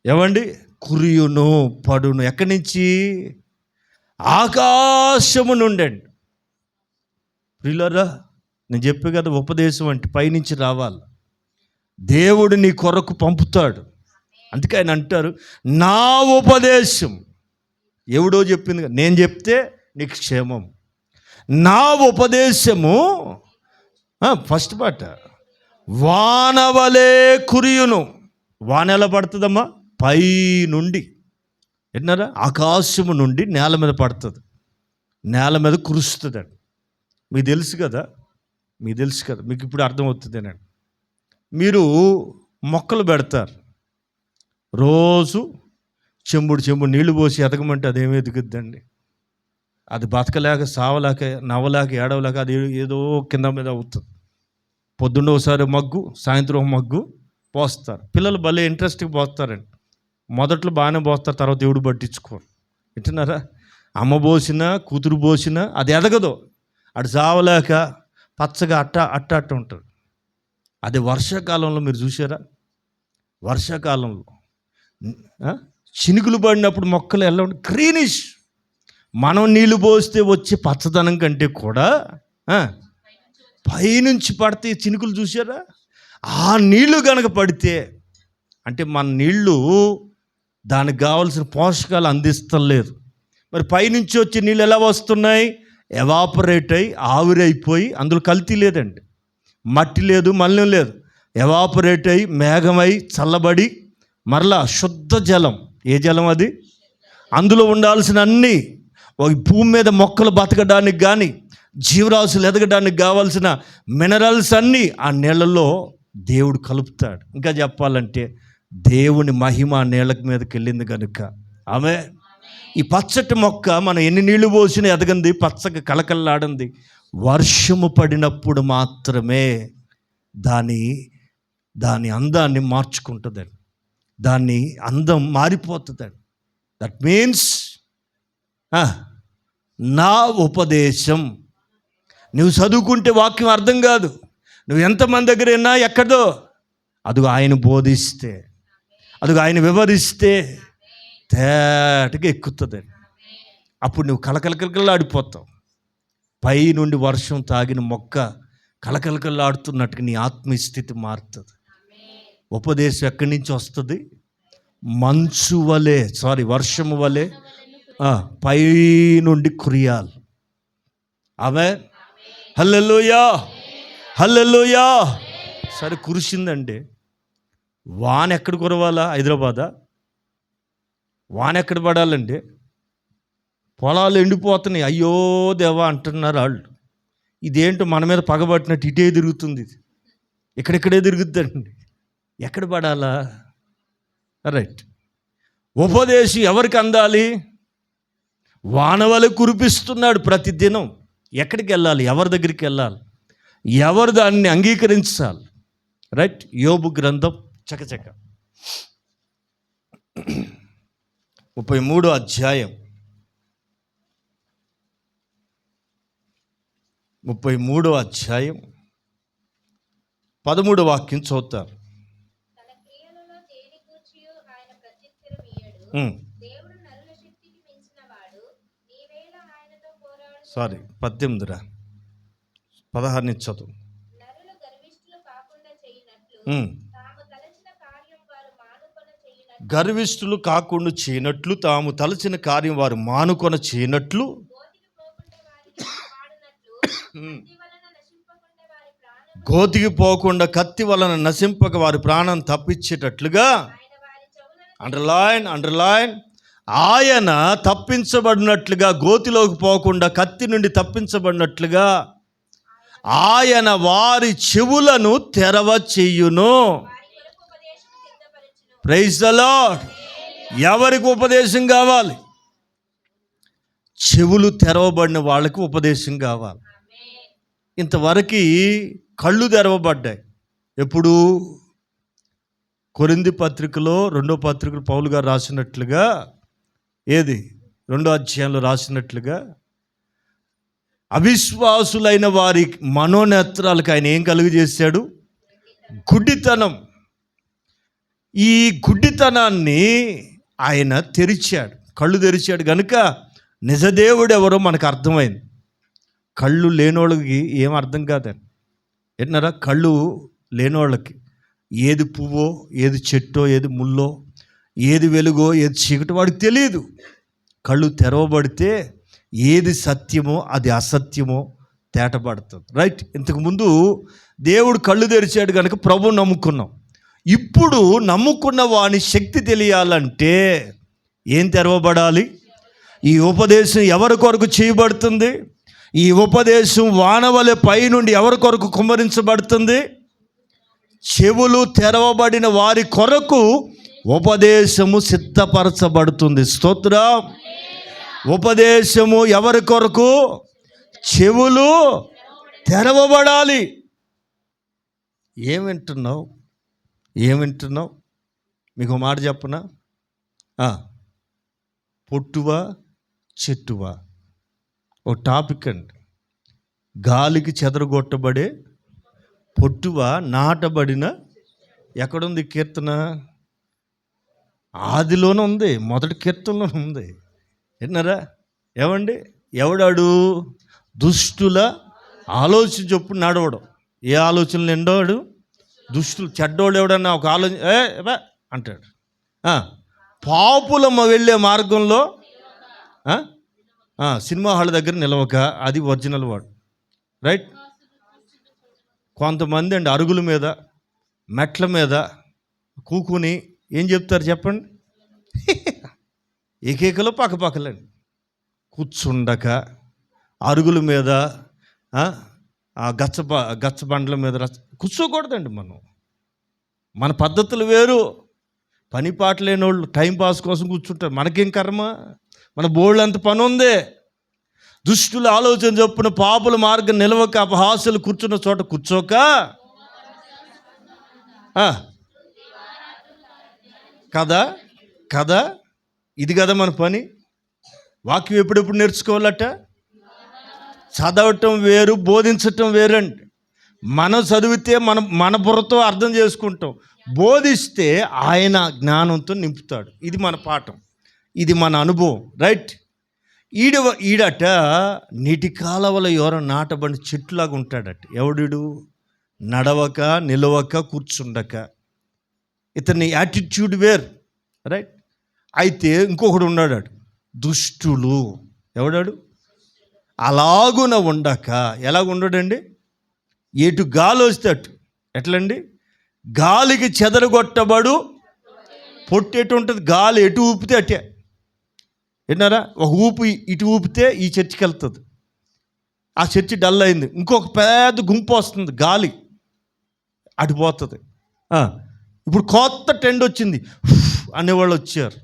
Speaker 1: ఏమండి, కురియును, పడును. ఎక్కడి నుంచి? ఆకాశము నుండండి. ప్రియులారా, నేను చెప్పే కదా, ఉపదేశం అంటే పైనుంచి రావాలి. దేవుడు నీ కొరకు పంపుతాడు. అందుకే ఆయన అంటారు, నా ఉపదేశం. ఎవడో చెప్పింది, నేను చెప్తే నీకు క్షేమం. నా ఉపదేశము, ఫస్ట్ పాట, వానవలే కురియును. వాన ఎలా పడుతుందమ్మా? పై నుండి. విన్నారా? ఆకాశము నుండి నేల మీద పడుతుంది, నేల మీద కురుస్తుందండి. మీకు తెలుసు కదా, మీకు ఇప్పుడు అర్థమవుతుందేనండి. మీరు మొక్కలు పెడతారు, రోజు చెంబుడు నీళ్లు పోసి ఎదగమంటే అదేమీ ఎదుగుద్దండి. అది బతకలేక, సావలేక, నవ్వలేక, ఏడవలేక అది ఏదో కింద మీద అవుతుంది. పొద్దున్న ఒకసారి మగ్గు, సాయంత్రం ఒక మగ్గు పోస్తారు. పిల్లలు భలే ఇంట్రెస్ట్గా పోస్తారండి. మొదట్లో బాగానే పోస్తారు, తర్వాత దేవుడు పట్టించుకోరు. వింటున్నారా? అమ్మ పోసినా, కూతురు పోసినా అది ఎదగదు. అటు సావలేక పచ్చగా అట్ట ఉంటుంది. అదే వర్షాకాలంలో మీరు చూసారా? వర్షాకాలంలో చినుకులు పడినప్పుడు మొక్కలు ఎలా ఉంటుంది? గ్రీనిష్. మనం నీళ్ళు పోస్తే వచ్చే పచ్చదనం కంటే కూడా పైనుంచి పడితే చినుకులు చూసారా? ఆ నీళ్లు కనుక పడితే, అంటే మన నీళ్ళు దానికి కావాల్సిన పోషకాలు అందిస్తలేదు. మరి పైనుంచి వచ్చే నీళ్ళు ఎలా వస్తున్నాయి? ఎవాపరేట్ అయ్యి, ఆవిరైపోయి, అందులో కల్తీ లేదండి, మట్టి లేదు, మలినం లేదు. ఎవాపరేట్ అయ్యి, మేఘమై, చల్లబడి, మరలా శుద్ధ జలం. ఏ జలం అది? అందులో ఉండాల్సిన అన్నీ, భూమి మీద మొక్కలు బతకడానికి కానీ, జీవరాశులు ఎదగడానికి కావాల్సిన మినరల్స్ అన్నీ ఆ నీళ్ళల్లో దేవుడు కలుపుతాడు. ఇంకా చెప్పాలంటే దేవుని మహిమ ఆ నీళ్ళ మీదకి వెళ్ళింది కనుక ఆమె ఈ పచ్చటి మొక్క మనం ఎన్ని నీళ్లు పోసినా ఎదగంది, పచ్చగా కలకల్లాడింది. వర్షము పడినప్పుడు మాత్రమే దాని అందాన్ని మార్చుకుంటుందండి, దాని అందం మారిపోతుందండి. దట్ మీన్స్ నా ఉపదేశం. నువ్వు చదువుకుంటే వాక్యం అర్థం కాదు. నువ్వు ఎంతమంది దగ్గర విన్నా ఎక్కడో, అదిగో ఆయన బోధిస్తే, అదిగో ఆయన వివరిస్తే తేటగా ఎక్కుతుందండి. అప్పుడు నువ్వు కలకలకలలాడిపోతావు. పై నుండి వర్షం తాగిన మొక్క కలకలకలాడుతున్నట్టుగా నీ ఆత్మీయస్థితి మారుతుంది. ఉపదేశం ఎక్కడి నుంచి వస్తుంది? మంచు వలె, వర్షము వలె పై నుండి కురియాలి. ఆమేన్, హల్లెలూయా, హల్లెలూయా. సరే, కురిసిందండి. వాన ఎక్కడ కురవాలా? హైదరాబాదా? వాన ఎక్కడ పడాలండి? పొలాలు ఎండిపోతున్నాయి, అయ్యో దేవా అంటున్నారు వాళ్ళు. ఇదేంటో మన మీద పగబట్టినట్టు ఇటే తిరుగుతుంది, ఇది ఇక్కడెక్కడే తిరుగుద్దండి. ఎక్కడ పడాలా? రైట్. ఉపదేశం ఎవరికి అందాలి? వానవలె కురిపిస్తున్నాడు ప్రతిదినం. ఎక్కడికి వెళ్ళాలి? ఎవరి దగ్గరికి వెళ్ళాలి? ఎవరు దాన్ని అంగీకరించాలి? రైట్. యోబు గ్రంథం చకచక 33 అధ్యాయం 13 వాక్యం చదువుతారు. సారీ 18 16 నుంచి చదువు. గర్విష్ఠులు కాకుండా చేయనట్లు తాము తలచిన కార్యం వారు మానుకొన చేయనట్లు, గోతికి పోకుండా కత్తి వలన నశింపక వారి ప్రాణం తప్పించేటట్లుగా, అండర్లైన్, ఆయన తప్పించబడినట్లుగా, గోతిలోకి పోకుండా కత్తి నుండి తప్పించబడినట్లుగా ఆయన వారి చెవులను తెరవ చెయ్యును. Praise the lord. ఎవరికి ఉపదేశం కావాలి? చెవులు తెరవబడిన వాళ్ళకి ఉపదేశం కావాలి. ఇంతవరకు కళ్ళు తెరవబడ్డాయి. ఎప్పుడు? కొరింథీ పత్రికలో 2వ పత్రికలో పౌలు గారు రాసినట్లుగా, ఏది 2వ అధ్యాయంలో రాసినట్లుగా, అవిశ్వాసులైన వారి మనోనేత్రాలకు ఆయన ఏం కలుగజేశాడు? గుడ్డితనం. ఈ గుడ్డితనాన్ని ఆయన తెరిచాడు, కళ్ళు తెరిచాడు కనుక నిజదేవుడు ఎవరో మనకు అర్థమైంది. కళ్ళు లేనోళ్ళకి ఏం అర్థం కాదని ఏంటన్నారా? కళ్ళు లేనోళ్ళకి ఏది పువ్వో, ఏది చెట్టో, ఏది ముల్లో, ఏది వెలుగో, ఏది చీకటో వాడికి తెలియదు. కళ్ళు తెరవబడితే ఏది సత్యమో అది అసత్యమో తేటపడుతుంది. రైట్. ఇంతకుముందు దేవుడు కళ్ళు తెరిచాడు కనుక ప్రభువు నమ్ముకున్నాం. ఇప్పుడు నమ్ముకున్న వాని శక్తి తెలియాలంటే ఏం తెరవబడాలి? ఈ ఉపదేశం ఎవరి కొరకు చేయబడుతుంది? ఈ ఉపదేశం వానవలె పై నుండి ఎవరి కొరకు కుమ్మరించబడుతుంది? చెవులు తెరవబడిన వారి కొరకు ఉపదేశము సిద్ధపరచబడుతుంది. స్తోత్రం. ఉపదేశము ఎవరి కొరకు? చెవులు తెరవబడాలి. ఏం వింటున్నావు? మీకు మాట చెప్పనా? పొట్టువా చెట్టువా? ఓ టాపిక్ అండి. గాలికి చెదరగొట్టబడే పొట్టువా, నాటబడిన? ఎక్కడుంది కీర్తన? ఆదిలోనే ఉంది, మొదటి కీర్తనలోనే ఉంది. విన్నారా? ఏమండి? ఎవడాడు? దుష్టుల ఆలోచన చొప్పున నడవడం. ఏ ఆలోచనలు ఎండోడు? దుష్టులు. చెడ్డోడు ఎవడన్నా ఒక ఆలోచన అంటాడు. పాపులమ్మ వెళ్ళే మార్గంలో సినిమా హాల్ దగ్గర నిలవక, అది ఒరిజినల్ వాడు. రైట్. కొంతమంది అండి అరుగుల మీద, మెట్ల మీద కూకుని ఏం చెప్తారు చెప్పండి? ఏకేకలో పక్కపక్కలండి కూర్చుండక, అరుగుల మీద, గచ్చ బండ్ల మీద కూర్చోకూడదండి. మన పద్ధతులు వేరు. పని పాట లేని వాళ్ళు టైంపాస్ కోసం కూర్చుంటారు. మనకేం కర్మ? మన బోళ్ళు అంత పని ఉంది. దుష్టుల ఆలోచన చొప్పున పాపుల మార్గం నిలవక, అపహాస్యులు కూర్చున్న చోట కూర్చోక, కదా ఇది కదా మన పని. వాక్యం ఎప్పుడెప్పుడు నేర్చుకోవాలట? చదవటం వేరు, బోధించటం వేరండి. మనం చదివితే మన బుర్రతో అర్థం చేసుకుంటాం. బోధిస్తే ఆయన జ్ఞానంతో నింపుతాడు. ఇది మన పాఠం, ఇది మన అనుభవం. రైట్. ఈడట నీటి కాలవల ఎవరో నాటబడిన చెట్టులాగా ఉంటాడట. ఎవడు? నడవక, నిలవక, కూర్చుండక. ఇతని యాటిట్యూడ్ వేరు. రైట్. అయితే ఇంకొకడు ఉన్నాడు, దుష్టులు. ఎవడాడు? అలాగున ఉండక. ఎలాగ ఉండడండి? ఎటు గాలి వస్తే అటు. ఎట్లండి? గాలికి చెదరగొట్టబడు పొట్టు ఎటు ఉంటుంది? గాలి ఎటు ఊపితే అటే. విన్నారా? ఒక ఊపి ఇటు ఊపితే ఈ చర్చికి వెళ్తుంది. ఆ చర్చి డల్ అయింది, ఇంకొక పెద్ద గుంపు వస్తుంది, గాలి అడిపోతుంది. ఇప్పుడు కొత్త టెండ్ వచ్చింది అనేవాళ్ళు వచ్చారు,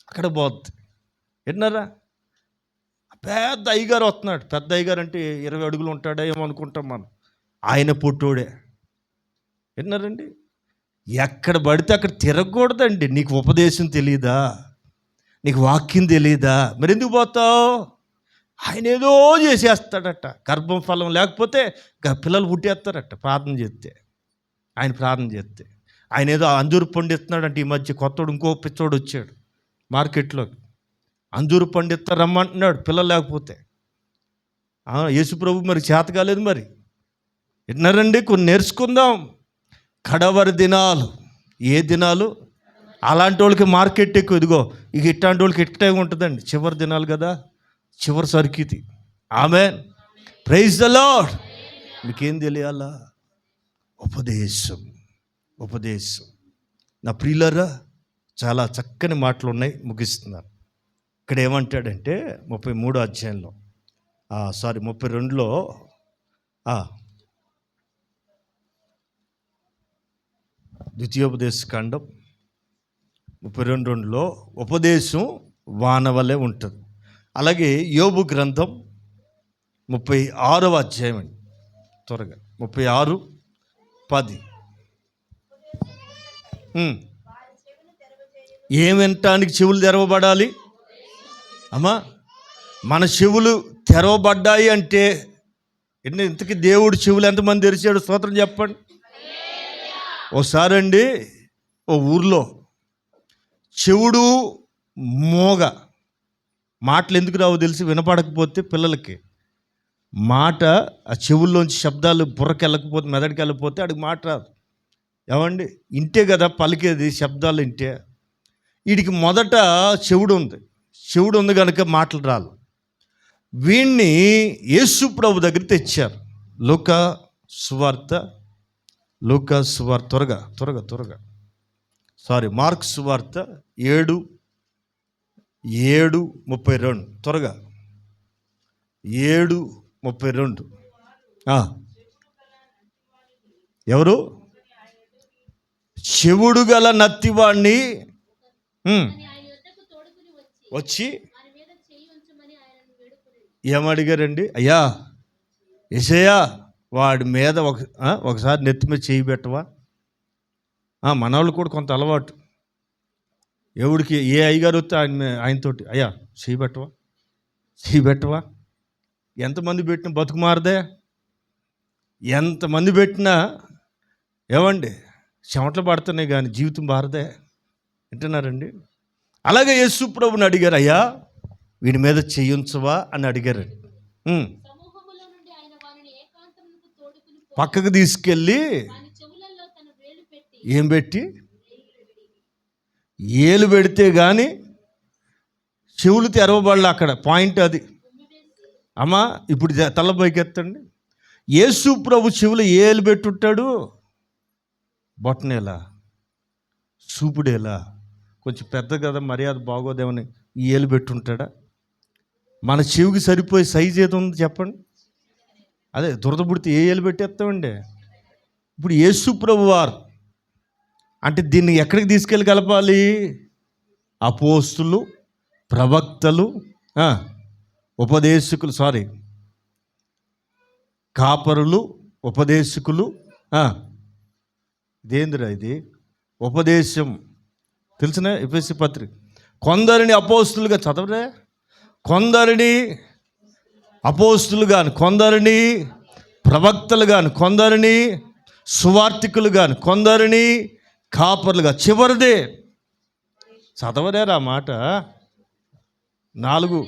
Speaker 1: అక్కడ పోద్ది. విన్నారా? పెద్ద అయ్యగారు వస్తున్నాడు. పెద్ద అయ్యగారు అంటే 20 అడుగులు ఉంటాడా ఏమో అనుకుంటాం మనం. ఆయన పొట్టోడే. విన్నారండి? ఎక్కడ పడితే అక్కడ తిరగకూడదండి. నీకు ఉపదేశం తెలియదా? నీకు వాక్యం తెలియదా? మరి ఎందుకు పోతావు? ఆయన ఏదో చేసేస్తాడట. గర్భం ఫలం లేకపోతే పిల్లలు పుట్టేస్తారట ప్రార్థన చేస్తే. ఆయన ఏదో అంజూరు పండు ఇస్తున్నాడంటే ఈ మధ్య కొత్తోడు ఇంకో పిచ్చోడు వచ్చాడు మార్కెట్లోకి. అంజూరు పండు ఇస్తా రమ్మంటున్నాడు పిల్లలు లేకపోతే. యేసు ప్రభు మరి చేత కాలేదు. మరి విన్నారండి? కొన్ని నేర్చుకుందాం. కడవరి దినాలు. ఏ దినాలు? అలాంటి వాళ్ళకి మార్కెట్ ఎక్కువ. ఇదిగో ఇక ఇట్లాంటి వాళ్ళకి ఇట్టే ఉంటుందండి. చివరి దినాలు కదా, చివరి సరికిది. ఆమేన్. Praise the Lord. మీకేం తెలియాలా? ఉపదేశం. నా ప్రియులారా, చాలా చక్కని మాటలు ఉన్నాయి, ముగిస్తున్నాను. ఇక్కడ ఏమంటాడంటే 33వ అధ్యాయంలో 32లో ద్వితీయోపదేశ కాండం 32:2లో ఉపదేశం వానవలే ఉంటుంది. అలాగే యోబు గ్రంథం 36వ అధ్యాయం అండి, త్వరగా 36:10. ఏం వినటానికి చెవులు తెరవబడాలి అమ్మా? మన చెవులు తెరవబడ్డాయి అంటే ఇంతకీ దేవుడు చెవులు ఎంతమంది తెరిచాడు? స్తోత్రం చెప్పండి. ఓసారి అండి ఓ ఊర్లో చెవుడు మోగ మాటలు ఎందుకు రావో తెలిసి, వినపడకపోతే పిల్లలకి మాట ఆ చెవుల్లోంచి శబ్దాలు బుర్రకెళ్ళకపోతే, మెదడికి వెళ్ళకపోతే అడిగి మాట రాదు. ఏమండి? ఇంటే కదా పలికేది, శబ్దాలు ఇంటే. వీడికి మొదట చెవుడు ఉంది కనుక మాటలు రాలు. వీణ్ణి యేసు ప్రభు దగ్గర తెచ్చారు. లూకా సువార్త త్వరగా మార్క్ సువార్త 7:32 త్వరగా 7:32. ఎవరు? చెవుడు గల నత్తివాణ్ణి వచ్చి ఏమడిగారండి? అయ్యా యేసయ్యా, వాడి మీద ఒకసారి నెత్తి మీద చేయి పెట్టవా? మనవాళ్ళు కూడా కొంత అలవాటు. ఎవడికి ఏ అయ్యగారు వస్తే ఆయనతోటి, అయ్యా చేయి పెట్టవా? ఎంతమంది పెట్టినా బతుకు మారదే. ఎంతమంది పెట్టినా ఏమండి చెమటలు పడుతున్నాయి కానీ జీవితం మారదే. వింటున్నారండి? అలాగే యేసు ప్రభుని అడిగారు, అయ్యా వీడి మీద చెయ్యించవా అని అడిగారండి. పక్కకు తీసుకెళ్ళి ఏం పెట్టి? ఏలు పెడితే కానీ చెవులు తెరవబడలే. అక్కడ పాయింట్ అది. అమ్మా ఇప్పుడు తల పైకెత్తండి. యేసు ప్రభు చెవులు ఏలు పెట్టుంటాడు. బొట్టనేలా, చూపుడేలా, కొంచెం పెద్ద కదా, మర్యాద బాగోదేమని ఈ ఏలు పెట్టుంటాడా? మన చెవికి సరిపోయే సైజు ఏదో ఉంది చెప్పండి. అదే దురద పుడితే ఏ ఏలు పెట్టేస్తామండి. ఇప్పుడు యేసు ప్రభు వారు అంటే దీన్ని ఎక్కడికి తీసుకెళ్ళి కలపాలి? అపోస్తులు, ప్రవక్తలు, కాపరులు, ఉపదేశకులు. ఇదేందిరా ఇది? ఉపదేశం తెలిసిన ఎఫెసీ పత్రిక. కొందరిని అపోస్తులుగా చదవరే, కొందరిని అపోస్తులు గాను, కొందరిని ప్రవక్తలు గాను, కొందరిని సువార్తికులు గాను, కొందరిని కాపర్లుగా. చివరిదే చదవరేరా మాట 4.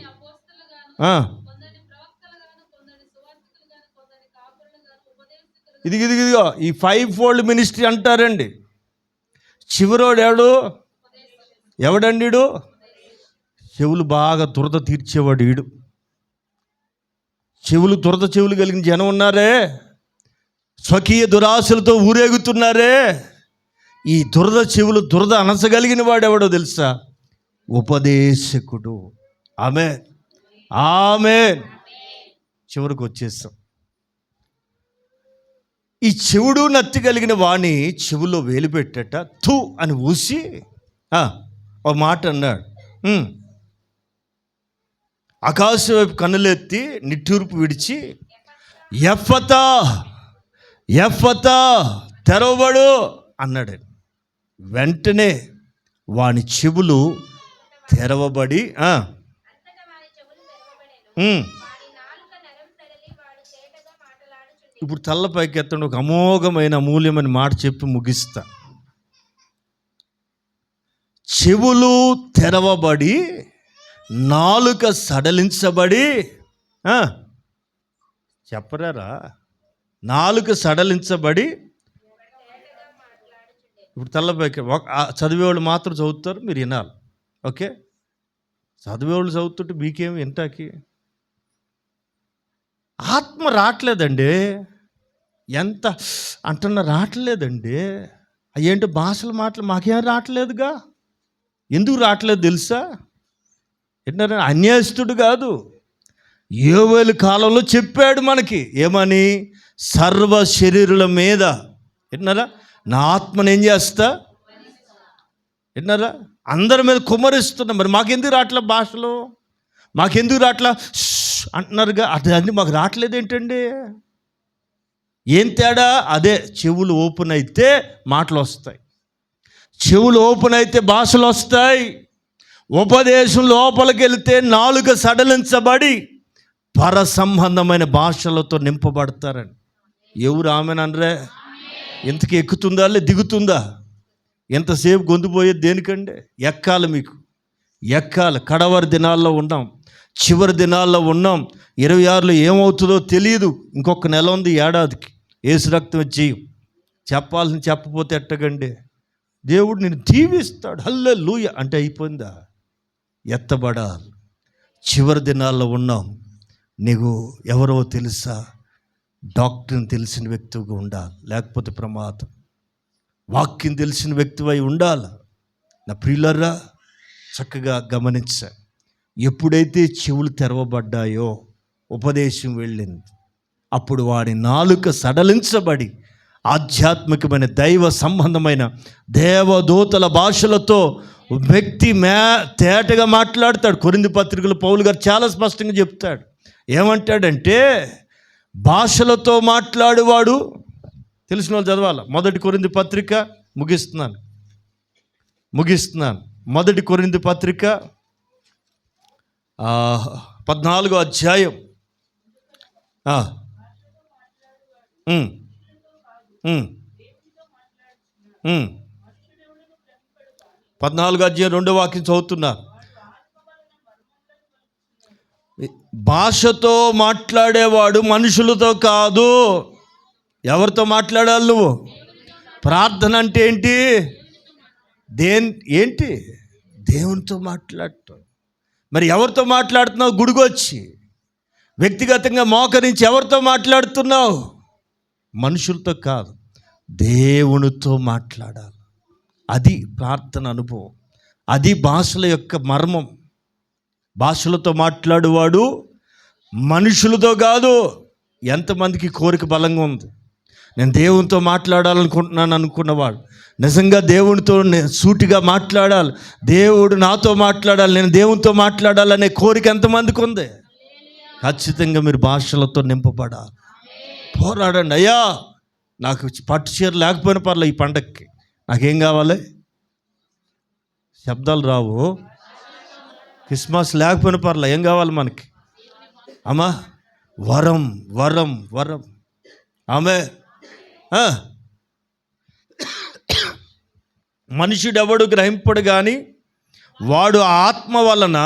Speaker 1: ఇదిగో ఈ 5-fold మినిస్ట్రీ అంటారండి. చివరోడు ఎవడండి? చెవులు బాగా దురద తీర్చేవాడు ఈడు. చెవులు కలిగిన జనం ఉన్నారే, స్వకీయ దురాశలతో ఊరేగుతున్నారే. ఈ దురద అనసగలిగిన వాడు ఎవడో తెలుసా? ఉపదేశకుడు. ఆమేన్. చివరికి వచ్చేస్తాం. ఈ చెవుడు నత్తి కలిగిన వాణి చెవులో వేలు పెట్టట థూ అని ఊసి ఒక మాట అన్నాడు. ఆకాశం వైపు కన్నులెత్తి నిట్టూర్పు విడిచి ఎఫ్ఫతా తెరవబడు అన్నాడు. వెంటనే వాని చెవులు తెరవబడి ఇప్పుడు తల్లపైకి ఎత్తండి. ఒక అమోఘమైన అమూల్యమైన మాట చెప్పి ముగిస్తా. చెవులు తెరవబడి నాలుక సడలించబడి చెప్పరారా, నాలుక సడలించబడి. ఇప్పుడు తల్లపైకి చదివేవాళ్ళు మాత్రం చదువుతారు, మీరు వినాలి. ఓకే, చదివేవాళ్ళు చదువుతుంటే మీకేమి వింటాకి ఆత్మ రావట్లేదండి. ఎంత అంటున్నా రావట్లేదండి. అయ్యేంటి భాషల మాటలు మాకేం రావట్లేదుగా. ఎందుకు రావట్లేదు తెలుసా? ఏంటంటే అన్యాయస్తుడు కాదు, యోవేలు కాలంలో చెప్పాడు మనకి ఏమని, సర్వ శరీరుల మీద విన్నారా నా ఆత్మను ఏం చేస్తా, విన్నారా అందరి మీద కుమ్మరిస్తున్నా. మరి మాకెందుకు రావట్లే భాషలు, మాకెందుకు రావట్లా అంటున్నారుగా. అది మాకు రావట్లేదు ఏంటండి? ఏం తేడా? అదే చెవులు ఓపెన్ అయితే మాటలు వస్తాయి, చెవులు ఓపెన్ అయితే భాషలు వస్తాయి. ఉపదేశం లోపలికి వెళితే నాలుక సడలించబడి పర సంబంధమైన భాషలతో నింపబడతారని. ఎవరు ఆమెనరే? ఇంతకీ ఎక్కుతుందా లే దిగుతుందా? ఎంతసేపు గొంతుపోయేది దేనికండి? ఎక్కాలి, మీకు ఎక్కాలి. కడవరి దినాల్లో ఉన్నాం, చివరి దినాల్లో ఉన్నాం. 26లో ఏమవుతుందో తెలియదు. ఇంకొక నెల ఉంది ఏడాదికి. యేసు రక్తం వచ్చి చెప్పాల్సింది చెప్పపోతే ఎట్టగండి. దేవుడు నిన్ను దీవిస్తాడు. హల్లెలూయా అంటే అయిపోయిందా? ఎత్తబడాలి. చివరి దినాల్లో ఉన్నాం. నీకు ఎవరో తెలుసా? డాక్టర్ని తెలిసిన వ్యక్తిగా ఉండాలి, లేకపోతే ప్రమాదం. వాక్యం తెలిసిన వ్యక్తివై ఉండాలి. నా ప్రియులరా, చక్కగా గమనించా. ఎప్పుడైతే చెవులు తెరవబడ్డాయో ఉపదేశం వెళ్ళింది, అప్పుడు వాడి నాలుక సడలించబడి ఆధ్యాత్మికమైన దైవ సంబంధమైన దేవదూతల భాషలతో వ్యక్తి తేటగా మాట్లాడతాడు. కొరింథీ పత్రికలో పౌలు గారు చాలా స్పష్టంగా చెప్తాడు. ఏమంటాడంటే, భాషలతో మాట్లాడేవాడు, తెలిసిన వాళ్ళు చదవాలి. 1 కొరింథీ పత్రిక, ముగిస్తున్నాను. 1 కొరింథీ పత్రిక 14వ అధ్యాయం 14వ అధ్యాయం 2వ వాక్యం చదువుతున్నా. భాషతో మాట్లాడేవాడు మనుషులతో కాదు. ఎవరితో మాట్లాడాలి నువ్వు? ప్రార్థన అంటే ఏంటి? ఏంటి? దేవునితో మాట్లాడటం. మరి ఎవరితో మాట్లాడుతున్నావు? గుడికొచ్చి వ్యక్తిగతంగా మోకరించి ఎవరితో మాట్లాడుతున్నావు? మనుషులతో కాదు, దేవునితో మాట్లాడాలి. అది ప్రార్థన అనుభవం, అది భాషల యొక్క మర్మం. భాషలతో మాట్లాడువాడు మనుషులతో కాదు. ఎంతమందికి కోరిక బలంగా ఉంది, నేను దేవునితో మాట్లాడాలనుకుంటున్నాను అనుకున్నవాడు, నిజంగా దేవునితో సూటిగా మాట్లాడాలి, దేవుడు నాతో మాట్లాడాలి, నేను దేవునితో మాట్లాడాలనే కోరిక ఎంతమందికి ఉంది? ఖచ్చితంగా మీరు భాషలతో నింపబడాలి. పోరాడండి. అయ్యా, నాకు పట్టు చీర లేకపోయినా పర్లేదు, ఈ పండగకి నాకేం కావాలి? శబ్దాలు రావు. క్రిస్మస్ లేకపోయినా పర్లేదు, ఏం కావాలి మనకి? అమ్మా, వరం వరం వరం. ఆమె మనుషుడెవడు గ్రహింపడు కానీ వాడు ఆత్మ వలన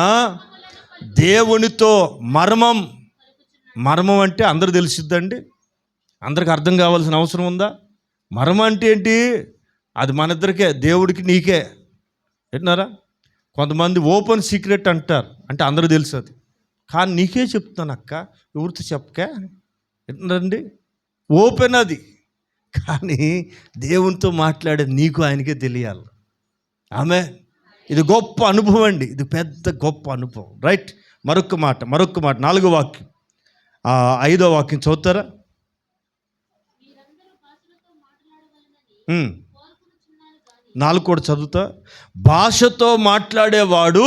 Speaker 1: దేవునితో మర్మం అంటే అందరూ తెలిసిద్దండి, అందరికి అర్థం కావాల్సిన అవసరం ఉందా? మర్మం అంటే ఏంటి? అది మన ఇద్దరికే, దేవుడికి నీకే. వింటున్నారా? కొంతమంది ఓపెన్ సీక్రెట్ అంటారు, అంటే అందరూ తెలుసు అది, కానీ నీకే చెప్తాను అక్క, ఎవరితో చెప్పకే. వింటున్నారండి? ఓపెన్ అది, కానీ దేవునితో మాట్లాడే నీకు ఆయనకే తెలియాలి. ఆమె ఇది గొప్ప అనుభవం అండి, ఇది పెద్ద గొప్ప అనుభవం. రైట్. మరొక మాట 4వ వాక్యం, 5వ వాక్యం చదువుతారా? నాలుగు కూడా చదువుతా. భాషతో మాట్లాడేవాడు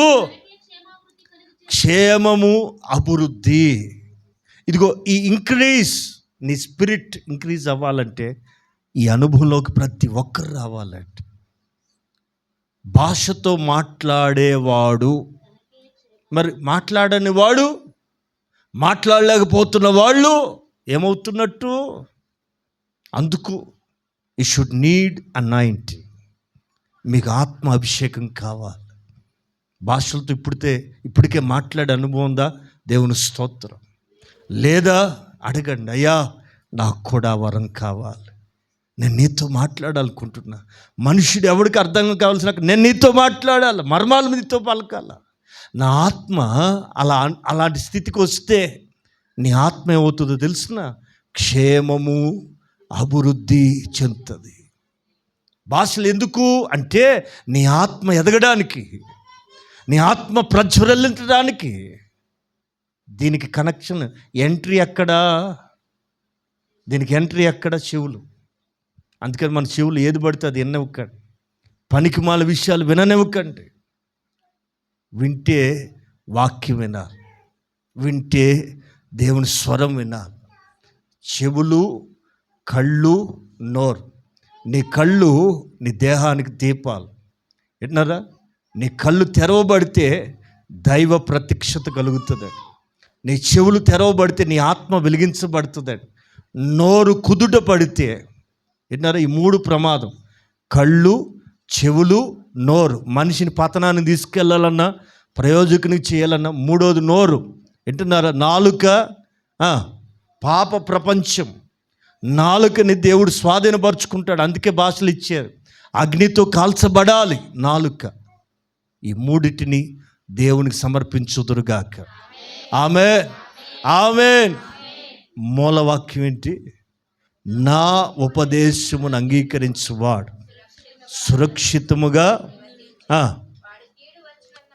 Speaker 1: క్షేమము, అభివృద్ధి. ఇదిగో ఈ ఇంక్రీజ్, నీ స్పిరిట్ ఇంక్రీజ్ అవ్వాలంటే ఈ అనుభవంలోకి ప్రతి ఒక్కరు రావాలంటే, భాషతో మాట్లాడేవాడు, మరి మాట్లాడని వాడు, మాట్లాడలేకపోతున్న వాళ్ళు ఏమవుతున్నట్టు? అందుకు యు షుడ్ నీడ్ అనాయింటింగ్. మీకు ఆత్మ అభిషేకం కావాలి. భాషలతో ఇప్పటికే మాట్లాడే అనుభవం ఉందా? దేవుని స్తోత్రం. లేదా అడగండి, అయ్యా నాకు కూడా వరం కావాలి, నేను నీతో మాట్లాడాలనుకుంటున్నా. మనుషుడు ఎవరికి అర్థం కావాల్సిన నేను నీతో మాట్లాడాలి, మర్మాలు నీతో పలకాల. నా ఆత్మ అలాంటి స్థితికి వస్తే నీ ఆత్మ ఏమవుతుందో తెలుసిన? క్షేమము, అభివృద్ధి చెందుతుంది. భాషలు ఎందుకు అంటే నీ ఆత్మ ఎదగడానికి, నీ ఆత్మ ప్రజ్వలించడానికి. దీనికి కనెక్షన్ ఎంట్రీ ఎక్కడా? దీనికి ఎంట్రీ ఎక్కడ? చెవులు. అందుకని మన చెవులు ఏది పడితే అది విననివ్వకండి, పనికిమాల విషయాలు విననివ్వకండి. వింటే వాక్యం వినాలి, వింటే దేవుని స్వరం వినాలి. చెవులు, కళ్ళు, నోరు. నీ కళ్ళు నీ దేహానికి దీపాలు. విన్నారా? నీ కళ్ళు తెరవబడితే దైవ ప్రత్యక్షత కలుగుతుందండి. నీ చెవులు తెరవబడితే నీ ఆత్మ వెలిగించబడుతుందండి. నోరు కుదుట పడితే, విన్నారా? ఈ మూడు ప్రమాదం: కళ్ళు, చెవులు, నోరు. మనిషిని పతనాన్ని తీసుకెళ్ళాలన్నా, ప్రయోజకునికి చేయాలన్నా. మూడోది నోరు. వింటున్నారా? నాలుక పాప ప్రపంచం. నాలుకని దేవుడు స్వాధీనపరుచుకుంటాడు, అందుకే భాషలు ఇచ్చారు. అగ్నితో కాల్చబడాలి నాలుక. ఈ మూడిటిని దేవునికి సమర్పించుదురుగాక. ఆమేన్, ఆమేన్. మూలవాక్యం ఏంటి? నా ఉపదేశమును అంగీకరించువాడు సురక్షితముగా,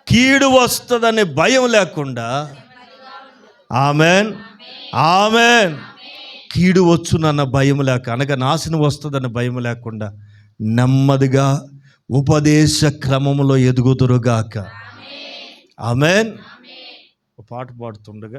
Speaker 1: కీడు వస్తుందనే భయం లేకుండా, ఆమేన్, ఆమేన్, కీడు వచ్చునన్న భయం లేక, అనగా నాశనం వస్తుందన్న భయం లేకుండా నెమ్మదిగా ఉపదేశ క్రమములో ఎదుగుదురుగాక. ఆమేన్. పాట పాడుతుండగా